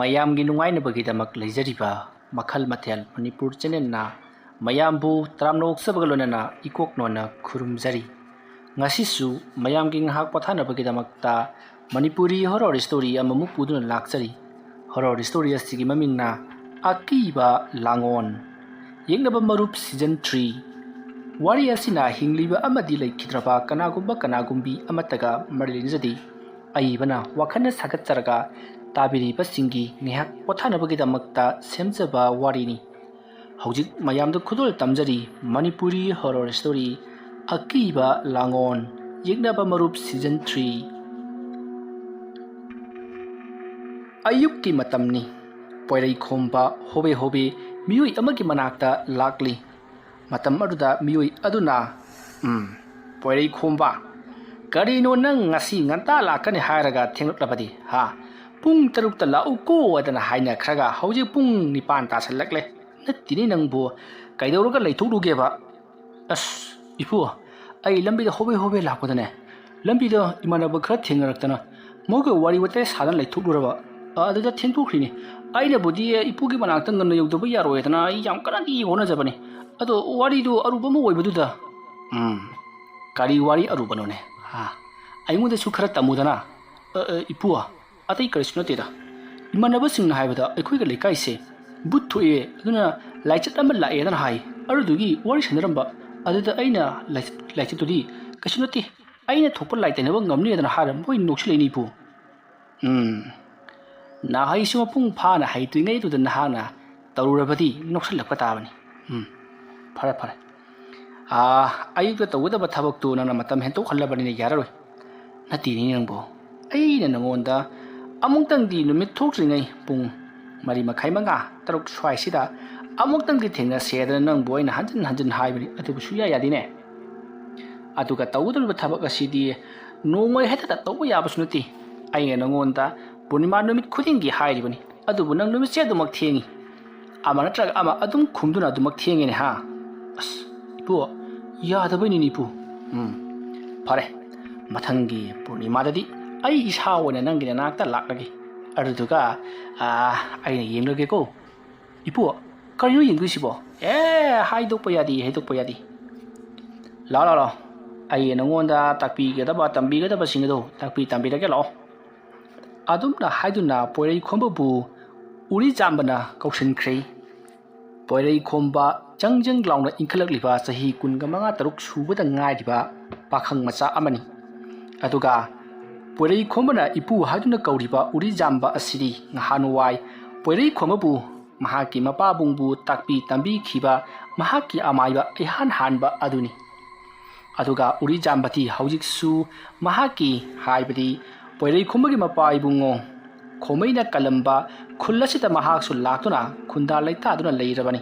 ꯃꯌꯥꯝꯒꯤ ꯅꯨꯡꯉꯥꯏꯅꯕꯒꯤꯗꯃꯛ ꯂꯩꯖꯔꯤꯕ ꯃꯈꯜ ꯃꯊꯦꯜ ꯃꯅꯤꯄꯨꯔ ꯆꯦꯅꯦꯜꯅ ꯃꯌꯥꯝꯕꯨ ꯇꯔꯥꯝꯅ ꯑꯣꯛꯆꯕꯒ ꯂꯣꯏꯅꯅ ꯏꯀꯣꯛꯅꯣꯟꯅ ꯈꯨꯔꯨꯝꯖꯔꯤ꯫ ꯉꯁꯤꯁꯨ ꯃꯌꯥꯝꯒꯤ ꯉꯥꯏꯍꯥꯛ ꯄꯣꯊꯥꯅꯕꯒꯤꯗꯃꯛꯇ ꯃꯅꯤꯄꯨꯔꯤ ꯍꯣꯔꯔ ꯁ꯭ꯇꯣꯔꯤ ꯑꯃꯃꯨꯛ ꯄꯨꯗꯨꯅ ꯂꯥꯛꯆꯔꯤ꯫ ꯍꯣꯔꯔ ꯁ꯭ꯇꯣꯔꯤ ꯑꯁꯤꯒꯤ ꯃꯃꯤꯡꯅ ꯑꯀꯤꯕ ꯂꯥꯡꯑꯣꯟ ꯌꯦꯛꯅꯕ ꯃꯔꯨꯞ ꯁꯤꯖꯟ 3꯫ ꯋꯥꯔꯤ ꯑꯁꯤꯅ ꯍꯤꯡꯂꯤꯕ ꯑꯃꯗꯤ ꯂꯩꯈꯤꯗ꯭ꯔꯕ ꯀꯅꯥꯒꯨꯝꯕꯤ ꯑꯃꯠꯇꯒ ꯃꯔꯤ ꯂꯩꯅꯖꯗꯦ꯫ ꯑꯏꯕꯅ ꯋꯥꯈꯜꯅ ꯁꯥꯒꯠꯆꯔꯒ ꯇꯥꯕꯤꯔꯤꯕꯁꯤꯡꯒꯤ ꯉꯥꯏꯍꯥꯛ ꯄꯣꯊꯥꯅꯕꯒꯤꯗꯃꯛꯇ ꯁꯦꯝꯖꯕ ꯋꯥꯔꯤꯅꯤ꯫ ꯍꯧꯖꯤꯛ ꯃꯌꯥꯝꯗ ꯈꯨꯗꯣꯜ ꯇꯝꯖꯔꯤ ꯃꯅꯤꯄꯨꯔꯤ ꯍꯣꯔꯔ ꯁ꯭ꯇꯣꯔꯤ ꯑꯀꯤꯕ ꯂꯥꯡꯑꯣꯟ ꯌꯦꯛꯅꯕ ꯃꯔꯨꯞ ꯁꯤꯖꯟ 3꯫ ꯑꯌꯨꯛꯀꯤ ꯃꯇꯝꯅꯤ꯫ ꯄꯣꯏꯔꯩꯈꯣꯝꯕ ꯍꯣꯕꯦ ꯍꯣꯕꯦ ꯃꯤꯑꯣꯏ ꯑꯃꯒꯤ ꯃꯅꯥꯛꯇ ꯂꯥꯛꯂꯤ꯫ ꯃꯇꯝ ꯑꯗꯨꯗ ꯃꯤꯑꯣꯏ ꯑꯗꯨꯅ ꯄꯣꯏꯔꯩꯈꯣꯝꯕ, ꯀꯔꯤꯅꯣ ꯅꯪ ꯉꯁꯤ ꯉꯟꯇꯥ ꯂꯥꯛꯀꯅꯤ ꯍꯥꯏꯔꯒ ꯊꯦꯡꯂꯛꯂꯕꯗꯤ ꯄꯨꯡ 6ꯇ ꯂꯥꯛꯎꯀꯣ ꯑꯗꯅ ꯍꯥꯏꯅꯈ꯭ꯔꯒ ꯍꯧꯖꯤꯛ ꯄꯨꯡ 9 ꯇꯥꯁꯜꯂꯛꯂꯦ꯫ ꯅꯠꯇꯦꯅꯦ ꯅꯪꯕꯨ ꯀꯩꯗꯧꯔꯒ ꯂꯩꯊꯣꯛꯂꯨꯒꯦꯕ? ꯑꯁ ꯏꯄꯨ, ꯑꯩ ꯂꯝꯕꯤꯗ ꯍꯣꯕꯦ ꯍꯣꯕꯦ ꯂꯥꯛꯄꯗꯅꯦ, ꯂꯝꯕꯤꯗ ꯏꯃꯥꯟꯅꯕ ꯈꯔ ꯊꯦꯡꯅꯔꯛꯇꯅ ꯃꯣꯏꯒ ꯋꯥꯔꯤ ꯋꯥꯇꯥꯏ ꯁꯥꯗꯅ ꯂꯩꯊꯣꯛꯂꯨꯔꯕ ꯑꯗꯨꯗ ꯊꯦꯡꯗꯣꯛꯈ꯭ꯔꯤꯅꯤ꯫ ꯑꯩꯅꯕꯨꯗꯤ ꯏꯄꯨꯒꯤ ꯃꯅꯥꯛꯇ ꯉꯟꯅ ꯌꯧꯗꯕ ꯌꯥꯔꯣꯏꯗꯅ ꯑꯩ ꯌꯥꯝ ꯀꯟꯅꯗꯤ ꯍꯣꯠꯅꯖꯕꯅꯤ, ꯑꯗꯣ ꯋꯥꯔꯤꯗꯨ ꯑꯔꯨꯕ ꯑꯃ ꯑꯣꯏꯕꯗꯨꯗ꯫ ꯀꯔꯤ ꯋꯥꯔꯤ ꯑꯔꯨꯕꯅꯣꯅꯦ? ꯑꯩꯉꯣꯟꯗꯁꯨ ꯈꯔ ꯇꯝꯃꯨꯗꯅ꯫ ꯏꯄꯨ, ꯑꯇꯩ ꯀꯔꯤꯁꯨ ꯅꯠꯇꯦꯗ, ꯏꯃꯥꯟꯅꯕꯁꯤꯡꯅ ꯍꯥꯏꯕꯗ ꯑꯩꯈꯣꯏꯒ ꯂꯩꯀꯥꯏꯁꯦ ꯕꯨꯠ ꯊꯣꯛꯑꯦ, ꯑꯗꯨꯅ ꯂꯥꯏꯆꯠ ꯑꯃ ꯂꯥꯛꯑꯦꯗꯅ ꯍꯥꯏ꯫ ꯑꯗꯨꯗꯨꯒꯤ ꯋꯥꯔꯤ ꯁꯥꯟꯅꯔꯝꯕ ꯑꯗꯨꯗ ꯑꯩꯅ ꯂꯥꯏꯆꯠꯇꯨꯗꯤ ꯀꯩꯁꯨ ꯅꯠꯇꯦ, ꯑꯩꯅ ꯊꯣꯛꯄ ꯂꯥꯏ ꯇꯩꯅꯕ ꯉꯝꯅꯤꯗꯅ ꯍꯥꯏꯔ ꯃꯣꯏ ꯅꯣꯛꯁꯤꯜꯂꯛꯏꯅꯤ ꯏꯄꯨ꯫ ꯅꯍꯩꯁꯨ ꯃꯄꯨꯡ ꯐꯥꯅ ꯍꯩꯇ꯭ꯔꯤꯉꯩꯗꯨꯗ ꯅꯍꯥꯛꯅ ꯇꯧꯔꯨꯔꯕꯗꯤ ꯅꯣꯛꯁꯜꯂꯛꯄ ꯇꯥꯕꯅꯤ꯫ ꯐꯔꯦ ꯐꯔꯦ, ꯑꯌꯨꯛꯇ ꯇꯧꯒꯗꯕ ꯊꯕꯛꯇꯨ ꯅꯪꯅ ꯃꯇꯝ ꯍꯦꯟꯇꯣꯛꯍꯜꯂꯕꯅꯤꯅ ꯌꯥꯔꯔꯣই꯫ ꯅꯠꯇꯦꯅꯦ ꯅꯪꯕꯨ, ꯑꯩꯅ ꯅꯉꯣꯟꯗ ꯑꯃꯨꯛꯇꯪꯗꯤ ꯅꯨꯃꯤꯠ ꯊꯣꯛꯇ꯭ꯔꯤꯉꯩ ꯄꯨꯡ 4:30-5 ꯁ꯭ꯋꯥꯏꯁꯤꯗ ꯑꯃꯨꯛꯇꯪꯗꯤ ꯊꯦꯡꯅꯁꯦꯗꯅ ꯅꯪꯕꯨ ꯑꯩꯅ ꯍꯟꯖꯤꯟ ꯍꯟꯖꯤꯟ ꯍꯥꯏꯕꯅꯤ, ꯑꯗꯨꯕꯨ ꯁꯨꯡꯌꯥ ꯌꯥꯗꯦꯅꯦ꯫ ꯑꯗꯨꯒ ꯇꯧꯒꯗꯧꯔꯤꯕ ꯊꯕꯛ ꯑꯁꯤꯗꯤ ꯅꯣꯡꯃ ꯍꯦꯛꯇ ꯇꯧꯕ ꯌꯥꯕꯁꯨ ꯅꯠꯇꯦ꯫ ꯑꯩꯅ ꯅꯉꯣꯟꯗ ꯄꯨꯔꯅꯤꯃꯥ ꯅꯨꯃꯤꯠ ꯈꯨꯗꯤꯡꯒꯤ ꯍꯥꯏꯔꯤꯕꯅꯤ, ꯑꯗꯨꯕꯨ ꯅꯪ ꯅꯨꯃꯤꯠꯁꯦ ꯑꯗꯨꯃꯛ ꯊꯦꯡꯉꯤ, ꯑꯃ ꯅꯠꯇ꯭ꯔꯒ ꯑꯃ ꯑꯗꯨꯝ ꯈꯨꯝꯗꯨꯅ ꯑꯗꯨꯃꯛ ꯊꯦꯡꯉꯦꯅꯦ꯫ ꯑꯁ ꯏꯄꯨ, ꯌꯥꯗꯕꯩꯅꯤꯅꯦ ꯏꯄꯨ꯫ ꯐꯔꯦ, ꯃꯊꯪꯒꯤ ꯄꯨꯔꯅꯤꯃꯥꯗꯗꯤ ꯑꯩ ꯏꯁꯥ ꯑꯣꯏꯅ ꯅꯪꯒꯤ ꯅꯅꯥꯛꯇ ꯂꯥꯛꯂꯒꯦ, ꯑꯗꯨꯗꯨꯒ ꯑꯩꯅ ꯌꯦꯡꯂꯒꯦꯀꯣ꯫ ꯏꯄꯨ, ꯀꯔꯤꯅꯣ ꯌꯦꯡꯗꯣꯏꯁꯤꯕꯣ? ꯍꯥꯏꯗꯣꯛꯄ ꯌꯥꯗꯦ, ꯍꯥꯏꯗꯣꯛꯄ ꯌꯥꯗꯦ꯫ ꯂꯥꯛꯑꯣ ꯂꯥꯛꯑꯣ, ꯑꯩ ꯅꯉꯣꯟꯗ ꯇꯝꯕꯤꯒꯗꯕꯁꯤꯡ ꯑꯗꯣ ꯇꯝꯕꯤꯔꯒꯦ ꯂꯥꯛꯑꯣ꯫ ꯑꯗꯨꯝꯅ ꯍꯥꯏꯗꯨꯅ ꯄꯣꯏꯔꯩꯈꯣꯝꯕꯕꯨ ꯎꯔꯤꯖꯥꯝꯕꯅ ꯀꯧꯁꯤꯟꯈ꯭ꯔꯦ꯫ ꯄꯣꯏꯔꯩꯈꯣꯝꯕ ꯖꯪ ꯂꯥꯎꯅ ꯏꯟꯈꯠꯂꯛꯂꯤꯕ ꯆꯍꯤ 25-26 ꯁꯨꯕꯗ ꯉꯥꯏꯔꯤꯕ ꯄꯥꯈꯪ ꯃꯆꯥ ꯑꯃꯅꯤ꯫ ꯑꯗꯨꯒ ꯄꯣꯏꯔꯩꯈꯣꯝꯕꯅ ꯏꯄꯨ ꯍꯥꯏꯗꯨꯅ ꯀꯧꯔꯤꯕ ꯎꯔꯤꯖꯥꯝꯕ ꯑꯁꯤꯗꯤ ꯅꯍꯥꯟꯋꯥꯏ ꯄꯣꯏꯔꯩꯈꯣꯝꯕꯕꯨ ꯃꯍꯥꯛꯀꯤ ꯃꯄꯥꯕꯨꯡꯕꯨ ꯇꯥꯛꯄꯤ ꯇꯝꯕꯤꯈꯤꯕ ꯃꯍꯥꯛꯀꯤ ꯑꯃꯥꯏꯕ ꯏꯍꯥꯟ ꯍꯥꯟꯕ ꯑꯗꯨꯅꯤ꯫ ꯑꯗꯨꯒ ꯎꯔꯤꯖꯥꯝꯕꯗꯤ ꯍꯧꯖꯤꯛꯁꯨ ꯃꯍꯥꯛꯀꯤ, ꯍꯥꯏꯕꯗꯤ ꯄꯣꯏꯔꯩꯈꯣꯝꯕꯒꯤ ꯃꯄꯥ ꯏꯕꯨꯡꯉꯣ ꯈꯣꯃꯩꯅ ꯀꯜꯂꯝꯕ ꯈꯨꯜ ꯑꯁꯤꯗ ꯃꯍꯥꯛꯁꯨ ꯂꯥꯛꯇꯨꯅ ꯈꯨꯟꯗꯥ ꯂꯩꯇꯥꯗꯨꯅ ꯂꯩꯔꯕꯅꯤ꯫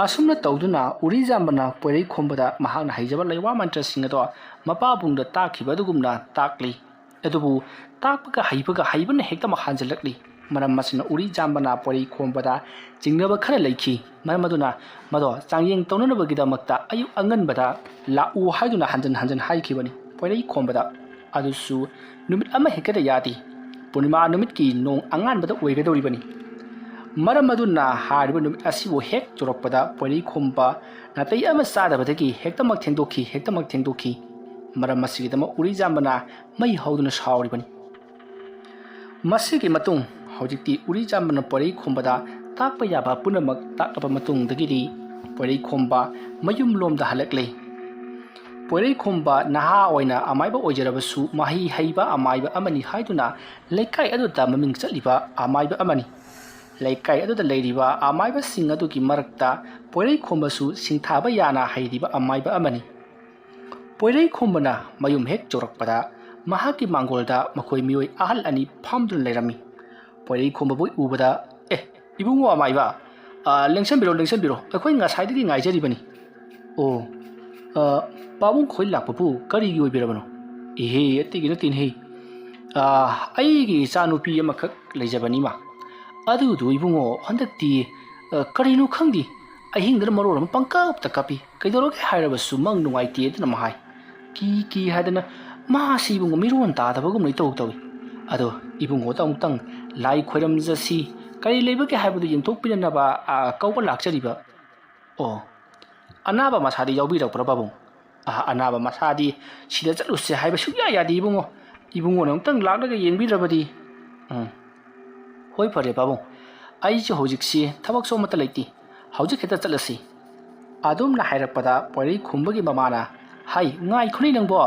ꯑꯁꯨꯝꯅ ꯇꯧꯗꯨꯅ ꯎꯔꯤꯖꯥꯝꯕꯅ ꯄꯣꯏꯔꯩꯈꯣꯝꯕꯗ ꯃꯍꯥꯛꯅ ꯍꯩꯖꯕ ꯂꯩꯋꯥ ꯃꯟꯇ꯭ꯔꯁꯤꯡ ꯑꯗꯣ ꯃꯄꯥꯕꯨꯡꯗ ꯇꯥꯛꯈꯤꯕ ꯑꯗꯨꯒꯨꯝꯅ ꯇꯥꯛꯂꯤ꯫ ꯑꯗꯨꯕꯨ ꯇꯥꯛꯄꯒ ꯍꯩꯕꯅ ꯍꯦꯛꯇꯃꯛ ꯍꯥꯟꯖꯤꯜꯂꯛꯂꯤ꯫ ꯃꯔꯝ ꯑꯁꯤꯅ ꯎꯔꯤꯖꯥꯝꯕꯅ ꯄꯣꯏꯔꯩꯈꯣꯝꯕꯗ ꯆꯤꯡꯅꯕ ꯈꯔ ꯂꯩꯈꯤ꯫ ꯃꯔꯝ ꯑꯗꯨꯅ ꯃꯗꯣ ꯆꯥꯡꯌꯦꯡ ꯇꯧꯅꯅꯕꯒꯤꯗꯃꯛꯇ ꯑꯌꯨꯛ ꯑꯉꯟꯕꯗ ꯂꯥꯛꯎ ꯍꯥꯏꯗꯨꯅ ꯍꯟꯖꯤꯟ ꯍꯟꯖꯤꯟ ꯍꯥꯏꯈꯤꯕꯅꯤ ꯄꯣꯏꯔꯩꯈꯣꯝꯕꯗ꯫ ꯑꯗꯨꯁꯨ ꯅꯨꯃꯤꯠ ꯑꯃ ꯍꯦꯛꯇꯗ ꯌꯥꯗꯦ, ꯄꯨꯔꯅꯤꯃꯥ ꯅꯨꯃꯤꯠꯀꯤ ꯅꯣꯡ ꯑꯉꯥꯟꯕꯗ ꯑꯣꯏꯒꯗꯧꯔꯤꯕꯅꯤ꯫ ꯃꯔꯝ ꯑꯗꯨꯅ ꯍꯥꯏꯔꯤꯕ ꯅꯨꯃꯤꯠ ꯑꯁꯤꯕꯨ ꯍꯦꯛ ꯌꯧꯔꯛꯄꯗ ꯄꯣꯏꯔꯩꯈꯣꯝꯕ ꯅꯥꯇꯩ ꯑꯃ ꯆꯥꯗꯕꯗꯒꯤ ꯍꯦꯛꯇꯃꯛ ꯊꯦꯡꯗꯣꯛꯈꯤ꯫ ꯃꯔꯝ ꯑꯁꯤꯒꯤꯗꯃꯛ ꯎꯔꯤꯖꯥꯝꯕꯅ ꯃꯩ ꯍꯧꯗꯨꯅ ꯁꯥꯎꯔꯤꯕꯅꯤ꯫ ꯃꯁꯤꯒꯤ ꯃꯇꯨꯡ ꯍꯧꯖꯤꯛꯇꯤ ꯎꯔꯤꯖꯥꯝꯕꯅ ꯄꯣꯏꯔꯩꯈꯣꯝꯕꯗ ꯇꯥꯛꯄ ꯌꯥꯕ ꯄꯨꯝꯅꯃꯛ ꯇꯥꯛꯂꯕ ꯃꯇꯨꯡꯗꯒꯤꯗꯤ ꯄꯣꯏꯔꯩꯈꯣꯝꯕ ꯃꯌꯨꯝꯂꯣꯝꯗ ꯍꯜꯂꯛꯂꯦ꯫ ꯄꯣꯏꯔꯩꯈꯣꯝꯕ ꯅꯍꯥ ꯑꯣꯏꯅ ꯑꯃꯥꯏꯕ ꯑꯣꯏꯖꯔꯕꯁꯨ ꯃꯍꯩ ꯍꯩꯕ ꯑꯃꯥꯏꯕ ꯑꯃꯅꯤ ꯍꯥꯏꯗꯨꯅ ꯂꯩꯀꯥꯏ ꯑꯗꯨꯗ ꯃꯃꯤꯡ ꯆꯠꯂꯤꯕ ꯑꯃꯥꯏꯕ ꯑꯃꯅꯤ꯫ ꯂꯩꯀꯥꯏ ꯑꯗꯨꯗ ꯂꯩꯔꯤꯕ ꯑꯃꯥꯏꯕꯁꯤꯡ ꯑꯗꯨꯒꯤ ꯃꯔꯛꯇ ꯄꯣꯏꯔꯩꯈꯣꯝꯕꯁꯨ ꯁꯤꯡꯊꯥꯕ ꯌꯥꯅ ꯍꯩꯔꯤꯕ ꯑꯃꯥꯏꯕ ꯑꯃꯅꯤ꯫ ꯄꯣꯏꯔꯩꯈꯣꯝꯕꯅ ꯃꯌꯨꯝ ꯍꯦꯛ ꯌꯧꯔꯛꯄꯗ ꯃꯍꯥꯛꯀꯤ ꯃꯥꯡꯒꯣꯜꯗ ꯃꯈꯣꯏ ꯃꯤꯑꯣꯏ ꯑꯍꯜ ꯑꯅꯤ ꯐꯝꯗꯨꯅ ꯂꯩꯔꯝꯃꯤ꯫ ꯄꯣꯏꯔꯩꯈꯣꯝꯕꯕꯨ ꯎꯕꯗ, ꯏꯕꯨꯡꯉꯣ ꯑꯃꯥꯏꯕ, ꯂꯦꯡꯁꯟꯕꯤꯔꯣ, ꯑꯩꯈꯣꯏ ꯉꯁꯥꯏꯗꯒꯤ ꯉꯥꯏꯖꯔꯤꯕꯅꯤ꯫ ꯄꯥꯕꯨꯡ ꯈꯣꯏ ꯂꯥꯛꯄꯕꯨ ꯀꯔꯤꯒꯤ ꯑꯣꯏꯕꯤꯔꯕꯅꯣ? ꯑꯇꯩꯒꯤ ꯅꯠꯇꯦꯅꯦꯍꯦ, ꯑꯩꯒꯤ ꯏꯆꯥꯅꯨꯄꯤ ꯑꯃꯈꯛ ꯂꯩꯖꯕꯅꯤꯃ, ꯑꯗꯨꯗꯨ ꯏꯕꯨꯡꯉꯣ ꯍꯟꯗꯛꯇꯤ ꯀꯔꯤꯅꯣ ꯈꯪꯗꯦ, ꯑꯍꯤꯡꯗꯅ ꯃꯔꯣꯜ ꯑꯃ ꯄꯪꯀꯞꯇ ꯀꯞꯄꯤ, ꯀꯩꯗꯧꯔꯒꯦ ꯍꯥꯏꯔꯕꯁꯨ ꯃꯪ ꯅꯨꯡꯉꯥꯏꯇꯦ ꯑꯗꯨꯅ ꯃꯍꯥꯏ꯫ ꯀꯤ ꯍꯥꯏꯗꯅ ꯃꯥꯁꯤ ꯏꯕꯨꯡꯉꯣ ꯃꯤꯔꯣꯟ ꯇꯥꯗꯕꯒꯨꯝꯅ ꯏꯇꯧ ꯇꯧꯏ꯫ ꯑꯗꯣ ꯏꯕꯨꯡꯉꯣꯗ ꯑꯃꯨꯛꯇꯪ ꯂꯥꯏ ꯈꯣꯏꯔꯝꯖꯁꯤ ꯀꯔꯤ ꯂꯩꯕꯒꯦ ꯍꯥꯏꯕꯗꯨ ꯌꯦꯡꯊꯣꯛꯄꯤꯅꯅꯕ ꯀꯧꯕ ꯂꯥꯛꯆꯔꯤꯕ ꯑꯣ ꯑꯅꯥꯕ ꯃꯁꯥꯗꯤ ꯌꯥꯎꯕꯤꯔꯛꯄ꯭ꯔꯥ ꯄꯥꯕꯨꯡ ꯑꯅꯥꯕ ꯃꯁꯥꯗꯤ ꯁꯤꯗ ꯆꯠꯂꯨꯁꯦ ꯍꯥꯏꯕ ꯁꯨꯛꯌꯥ ꯌꯥꯗꯦ ꯏꯕꯨꯡꯉꯣ ꯏꯕꯨꯡꯉꯣꯅ ꯑꯃꯨꯛꯇꯪ ꯂꯥꯛꯂꯒ ꯌꯦꯡꯕꯤꯗ꯭ꯔꯕꯗꯤ ꯍꯣꯏ ꯐꯔꯦ ꯄꯥꯕꯨꯡ ꯑꯩꯁꯨ ꯍꯧꯖꯤꯛꯁꯤ ꯊꯕꯛꯁꯨ ꯑꯃꯠꯇ ꯂꯩꯇꯦ ꯍꯧꯖꯤꯛ ꯍꯦꯛꯇ ꯆꯠꯂꯁꯤ ꯑꯗꯨꯝꯅ ꯍꯥꯏꯔꯛꯄꯗ ꯄꯣꯏꯔꯩ ꯈꯨꯝꯕꯒꯤ ꯃꯃꯥꯅ ꯍꯥꯏ ꯉꯥꯏꯈꯣꯅꯦ ꯅꯪꯕꯣ